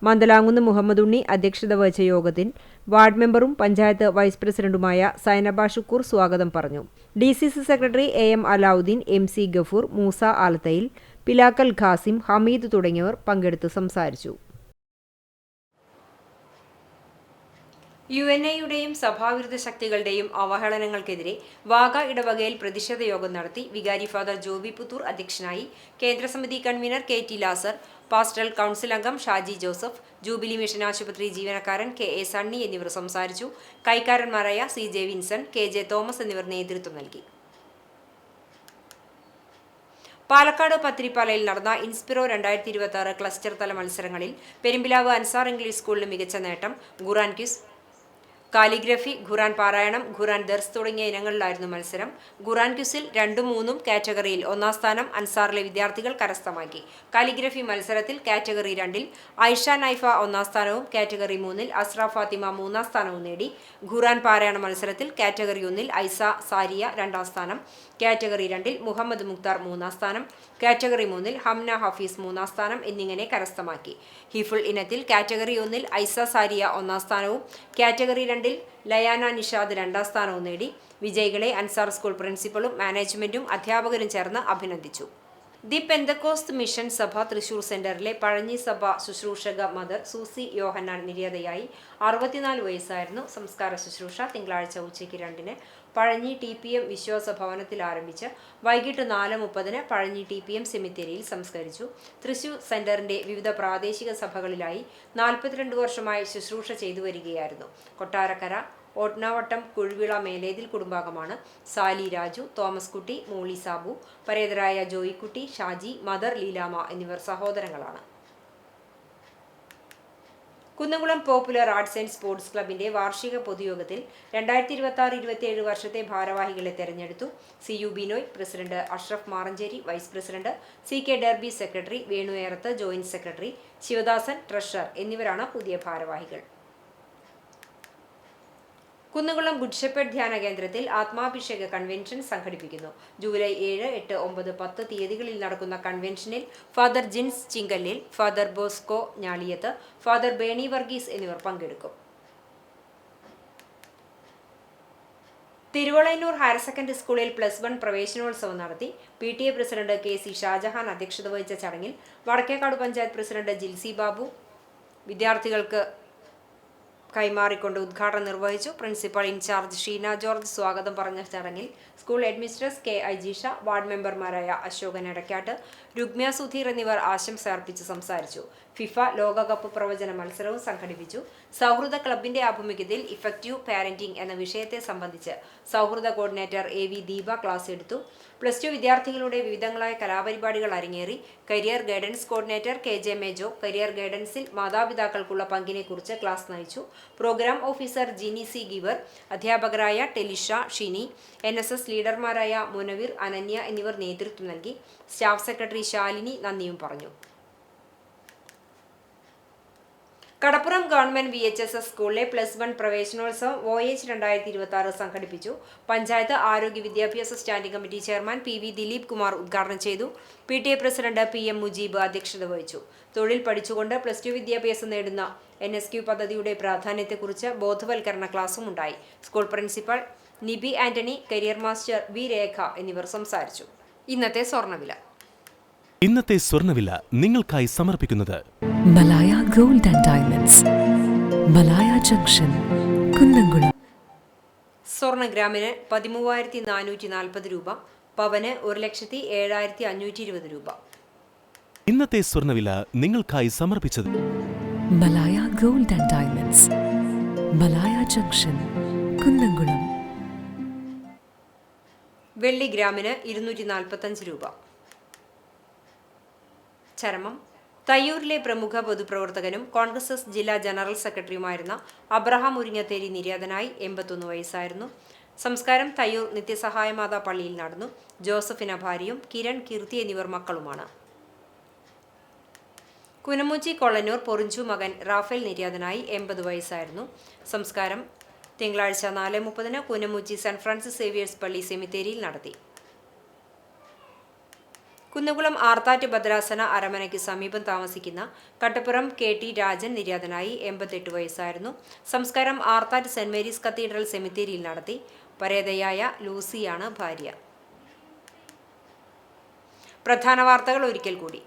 മന്ദലാങ്കുന്ന് മുഹമ്മദ് ഉണ്ണി അധ്യക്ഷത വഹിച്ച യോഗത്തിൽ വാർഡ് മെമ്പറും പഞ്ചായത്ത് വൈസ് പ്രസിഡന്റുമായ സൈനബ ഷുക്കൂർ സ്വാഗതം പറഞ്ഞു. DCC secretary AM Alavudheen, MC Gafoor, Moosa Alathayil, Pilakkal Khasim, Hameed തുടങ്ങിയവർ പങ്കെടുത്ത് സംസാരിച്ചു. UNAയുടെയും സഭാവിരുദ്ധ ശക്തികളുടെയും അവഹേളനങ്ങൾക്കെതിരെ വാഗ ഇടവകയിൽ പ്രതിഷേധ യോഗം നടത്തി. വികാരി ഫാദർ ജോബി പുത്തൂർ അധ്യക്ഷനായി. കേന്ദ്രസമിതി കൺവീനർ KT ലാസർ, പാസ്റ്ററൽ കൗൺസിൽ അംഗം ഷാജി ജോസഫ്, ജൂബിലി മിഷൻ ആശുപത്രി ജീവനക്കാരൻ KA സണ്ണി എന്നിവർ സംസാരിച്ചു. കൈക്കാരന്മാരായ CJ വിൻസൺ, KJ തോമസ് എന്നിവർ നേതൃത്വം നൽകി. പാലക്കാട് പത്തിരിപ്പാലയിൽ നടന്ന ഇൻസ്പിറോ 2026 ക്ലസ്റ്റർ തല മത്സരങ്ങളിൽ പെരുമ്പിലാവ് അൻസാർ ഇംഗ്ലീഷ് സ്കൂളിന് മികച്ച നേട്ടം. ഖുറാൻ ക്വിസ്, കാലിഗ്രഫി, ഖുറാൻ പാരായണം, ഖുറാൻ ദർസ് തുടങ്ങിയ ഇനങ്ങളിലായിരുന്നു മത്സരം. ഖുറാൻ ക്വിസിൽ 2ഉം 3ഉം കാറ്റഗറിയിൽ 1ാം സ്ഥാനം അൻസാറിലെ വിദ്യാർത്ഥികൾ കരസ്ഥമാക്കി. കാലിഗ്രഫി മത്സരത്തിൽ കാറ്റഗറി 2ൽ ഐഷ നൈഫ 1ാം സ്ഥാനവും കാറ്റഗറി 3ൽ അസ്ര ഫാത്തിമ 3ാം സ്ഥാനവും നേടി. ഖുറാൻ പാരായണ മത്സരത്തിൽ കാറ്റഗറി 1ൽ ഐസ സാരിയ 2ാം സ്ഥാനം, കാറ്റഗറി 2ൽ മുഹമ്മദ് മുക്താർ 3ാം സ്ഥാനം, കാറ്റഗറി 3ൽ ഹംന ഹഫീസ് 3ാം സ്ഥാനം എന്നിങ്ങനെ കരസ്ഥമാക്കി. ഹിഫുൾ ഇനത്തിൽ കാറ്റഗറി 1ൽ ഐസ സാരിയ 1ാം സ്ഥാനവും കാറ്റഗറി 2ൽ ലയാന നിഷാദ് 2ാം സ്ഥാനവും നേടി. വിജയികളെ അൻസാർ സ്കൂൾ പ്രിൻസിപ്പലും മാനേജ്മെന്റും അധ്യാപകരും ചേർന്ന് അഭിനന്ദിച്ചു. ദി പെന്തക്കോസ്ത് മിഷൻ സഭ തൃശൂർ സെന്ററിലെ പഴഞ്ഞി സഭ ശുശ്രൂഷക മദർ സൂസി യോഹന്നാൻ നിര്യാതയായി. 64 വയസ്സായിരുന്നു. സംസ്കാര ശുശ്രൂഷ തിങ്കളാഴ്ച ഉച്ചയ്ക്ക് 2-ന് പഴഞ്ഞി TPM വിശ്വാസ ഭവനത്തിൽ ആരംഭിച്ച് വൈകിട്ട് 4:30 പഴഞ്ഞി TPM സെമിത്തേരിയിൽ സംസ്കരിച്ചു. തൃശൂർ സെന്ററിന്റെ വിവിധ പ്രാദേശിക സഭകളിലായി 42 വർഷമായി ശുശ്രൂഷ ചെയ്തു വരികയായിരുന്നു. കൊട്ടാരക്കര, ഓട്നാവട്ടം, കുഴുവിള, മേലേതിൽ കുടുംബാംഗമാണ്. സാലി രാജു, തോമസ് കുട്ടി, മോളി സാബു, പരേതരായ ജോയിക്കുട്ടി, ഷാജി, മദർ ലീലാമ എന്നിവർ സഹോദരങ്ങളാണ്. Kunnamkulam popular arts and sports ക്ലബിന്റെ വാർഷിക പൊതുയോഗത്തിൽ 2026-27 വർഷത്തെ ഭാരവാഹികളെ തെരഞ്ഞെടുത്തു. CU Binoy, president Ashraf Maranchery, vice president CK Derby, secretary Venu Erath, joint secretary Sivadasan, treasurer എന്നിവരാണ് പുതിയ ഭാരവാഹികൾ. കുന്നംകുളം ഗുഡ് ഷെപ്പേർഡ് ധ്യാന കേന്ദ്രത്തിൽ ആത്മാഭിഷേക കൺവെൻഷൻ സംഘടിപ്പിക്കുന്നു. ജൂലൈ 7, 8, 9, 10 തീയതികളിൽ നടക്കുന്ന കൺവെൻഷനിൽ father Jins Chingallil, father Bosco Njaliyath, father Berny Varghese എന്നിവർ പങ്കെടുക്കും. തിരുവളയന്നൂർ ഹയർ സെക്കൻഡറി സ്കൂളിൽ +1 പ്രവേശനോത്സവം നടത്തി. PTA പ്രസിഡന്റ് KC ഷാജഹാൻ അധ്യക്ഷത വഹിച്ച ചടങ്ങിൽ വടക്കേക്കാട് പഞ്ചായത്ത് പ്രസിഡന്റ് ജിൽസി ബാബു വിദ്യാർത്ഥികൾക്ക് കൈമാറിക്കൊണ്ട് ഉദ്ഘാടനം നിർവഹിച്ചു. പ്രിൻസിപ്പൽ ഇൻചാർജ് ഷീന ജോർജ് സ്വാഗതം പറഞ്ഞ ചടങ്ങിൽ school headmistress KI Jisha, ward മെമ്പർമാരായ അശോകൻ എടക്കാട്ട്, രുഗ്മ്യ സുധീർ എന്നിവർ ആശംസ അർപ്പിച്ച് സംസാരിച്ചു. ഫിഫ ലോകകപ്പ് പ്രവചന മത്സരവും സംഘടിപ്പിച്ചു. സൗഹൃദ ക്ലബിന്റെ ആഭിമുഖ്യത്തിൽ ഇഫക്റ്റീവ് പാരന്റിംഗ് എന്ന വിഷയത്തെ സംബന്ധിച്ച് സൗഹൃദ കോർഡിനേറ്റർ AV ദീപ ക്ലാസ് എടുത്തു. +2 വിദ്യാർത്ഥികളുടെ വിവിധങ്ങളായ കലാപരിപാടികൾ അരങ്ങേറി. Career guidance coordinator KJ Mejo career ഗൈഡൻസിൽ മാതാപിതാക്കൾക്കുള്ള പങ്കിനെക്കുറിച്ച് ക്ലാസ് നയിച്ചു. Programme officer Jini C Givar, അധ്യാപകരായ ടെലിഷ, ഷിനി, NSS ലീഡർമാരായ മുനവിർ, അനന്യ എന്നിവർ നേതൃത്വം നൽകി. സ്റ്റാഫ് സെക്രട്ടറി ശാലിനി നന്ദിയും പറഞ്ഞു. കടപ്പുറം ഗവൺമെന്റ് VHSS സ്കൂളിലെ +1 പ്രവേശനോത്സവം OH 2026 സംഘടിപ്പിച്ചു. പഞ്ചായത്ത് ആരോഗ്യ വിദ്യാഭ്യാസ standing committee chairman PV Dileep Kumar ഉദ്ഘാടനം ചെയ്തു. PTA പ്രസിഡന്റ് PM മുജീബ് അധ്യക്ഷത വഹിച്ചു. തൊഴിൽ പഠിച്ചുകൊണ്ട് +2 വിദ്യാഭ്യാസം നേടുന്ന NSQ പദ്ധതിയുടെ പ്രാധാന്യത്തെക്കുറിച്ച് ബോധവൽക്കരണ ക്ലാസും ഉണ്ടായി. School principal Nibi Antony, career master V രേഖ എന്നിവർ സംസാരിച്ചു. ഇന്നത്തെ സ്വർണ്ണവില നിങ്ങൾക്കായി സമർപ്പിക്കുന്നത് Malaya gold and diamonds, Malaya junction, Kunnamkulam. സ്വർണ്ണ ഗ്രാമിന് 13,440 രൂപ, പവന് 1,07,520 രൂപ. ഇന്നത്തെ സ്വർണ്ണവില നിങ്ങൾക്കായി സമർപ്പിച്ചത് Malaya gold and diamonds, Malaya junction, Kunnamkulam. വെള്ളി ഗ്രാമിന് 245 രൂപ. ചരമം. തയ്യൂരിലെ പ്രമുഖ പൊതുപ്രവർത്തകനും കോൺഗ്രസ് ജില്ലാ ജനറൽ സെക്രട്ടറിയുമായിരുന്ന അബ്രഹാം മുരിങ്ങത്തേരി നിര്യാതനായി. 81 വയസ്സായിരുന്നു. സംസ്കാരം തയ്യൂർ നിത്യസഹായമാതാ പള്ളിയിൽ നടന്നു. ജോസഫിന ഭാര്യയും കിരൺ, കീർത്തി എന്നിവർ മക്കളുമാണ്. കുനമുച്ചി കൊള്ളന്നൂർ പൊറിഞ്ചു മകൻ റാഫേൽ നിര്യാതനായി. 80 വയസ്സായിരുന്നു. സംസ്കാരം തിങ്കളാഴ്ച 4:30 കുനമുച്ചി സെന്റ് ഫ്രാൻസിസ് സേവിയേഴ്സ് പള്ളി സെമിത്തേരിയിൽ നടത്തി. കുന്നംകുളം ആർത്താറ്റ് ഭദ്രാസന അരമനയ്ക്ക് സമീപം താമസിക്കുന്ന കട്ടപ്പുറം KT രാജൻ നിര്യാതനായി. 88 വയസ്സായിരുന്നു. സംസ്കാരം ആർത്താറ്റ് സെന്റ് മേരീസ് കത്തീഡ്രൽ സെമിത്തേരിയിൽ നടത്തി. പരേതയായ ലൂസിയാണ് ഭാര്യ. പ്രധാന വാർത്തകൾ ഒരിക്കൽ കൂടി.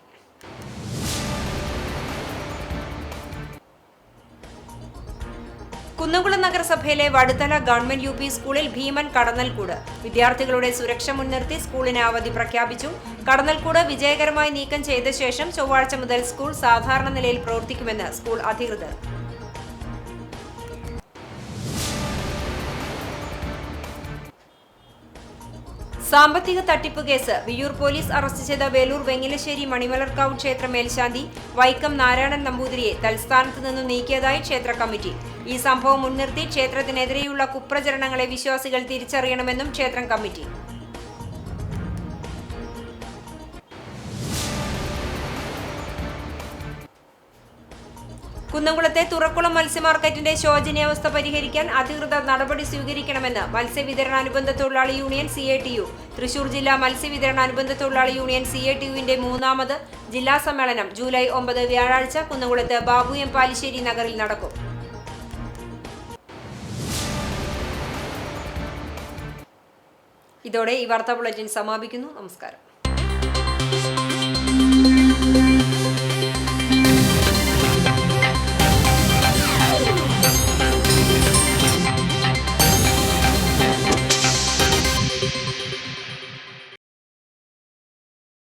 കുന്നംകുളം നഗരസഭയിലെ വടുതല ഗവൺമെന്റ് UP സ്കൂളിൽ ഭീമൻ കടന്നൽക്കൂട്. വിദ്യാർത്ഥികളുടെ സുരക്ഷ മുൻനിർത്തി സ്കൂളിന് അവധി പ്രഖ്യാപിച്ചു. കടന്നൽക്കൂട് വിജയകരമായി നീക്കം ചെയ്ത ശേഷം ചൊവ്വാഴ്ച മുതൽ സ്കൂൾ സാധാരണ നിലയിൽ പ്രവർത്തിക്കുമെന്ന് സ്കൂൾ അധികൃതർ. സാമ്പത്തിക തട്ടിപ്പ് കേസ്. വിയ്യൂർ പോലീസ് അറസ്റ്റ് ചെയ്ത വേലൂർ വെങ്ങിലശ്ശേരി മണിമലർക്കാവ് ക്ഷേത്ര മേൽശാന്തി വൈക്കം നാരായണൻ നമ്പൂതിരിയെ തൽസ്ഥാനത്ത് നിന്നും നീക്കിയതായി ക്ഷേത്ര കമ്മിറ്റി. ഈ സംഭവം മുൻനിർത്തി ക്ഷേത്രത്തിനെതിരെയുള്ള കുപ്രചരണങ്ങളെ വിശ്വാസികൾ തിരിച്ചറിയണമെന്നും ക്ഷേത്രം കമ്മിറ്റി. കുന്നംകുളത്തെ തുറക്കുളം മത്സ്യമാർക്കറ്റിന്റെ ശോചനീയാവസ്ഥ പരിഹരിക്കാൻ അധികൃതർ നടപടി സ്വീകരിക്കണമെന്ന് മത്സ്യവിതരണ അനുബന്ധ തൊഴിലാളി യൂണിയൻ CATU. തൃശൂർ ജില്ലാ മത്സ്യവിതരണ അനുബന്ധ തൊഴിലാളി യൂണിയൻ CATUവിന്റെ 3ാമത് ജില്ലാ സമ്മേളനം ജൂലൈ 9 വ്യാഴാഴ്ച കുന്നംകുളത്ത് ബാബു M പാലിശ്ശേരി നഗറിൽ നടക്കും. ഇതോടെ ഈ വാർത്താ ബുള്ളറ്റിൻ സമാപിക്കുന്നു. നമസ്കാരം.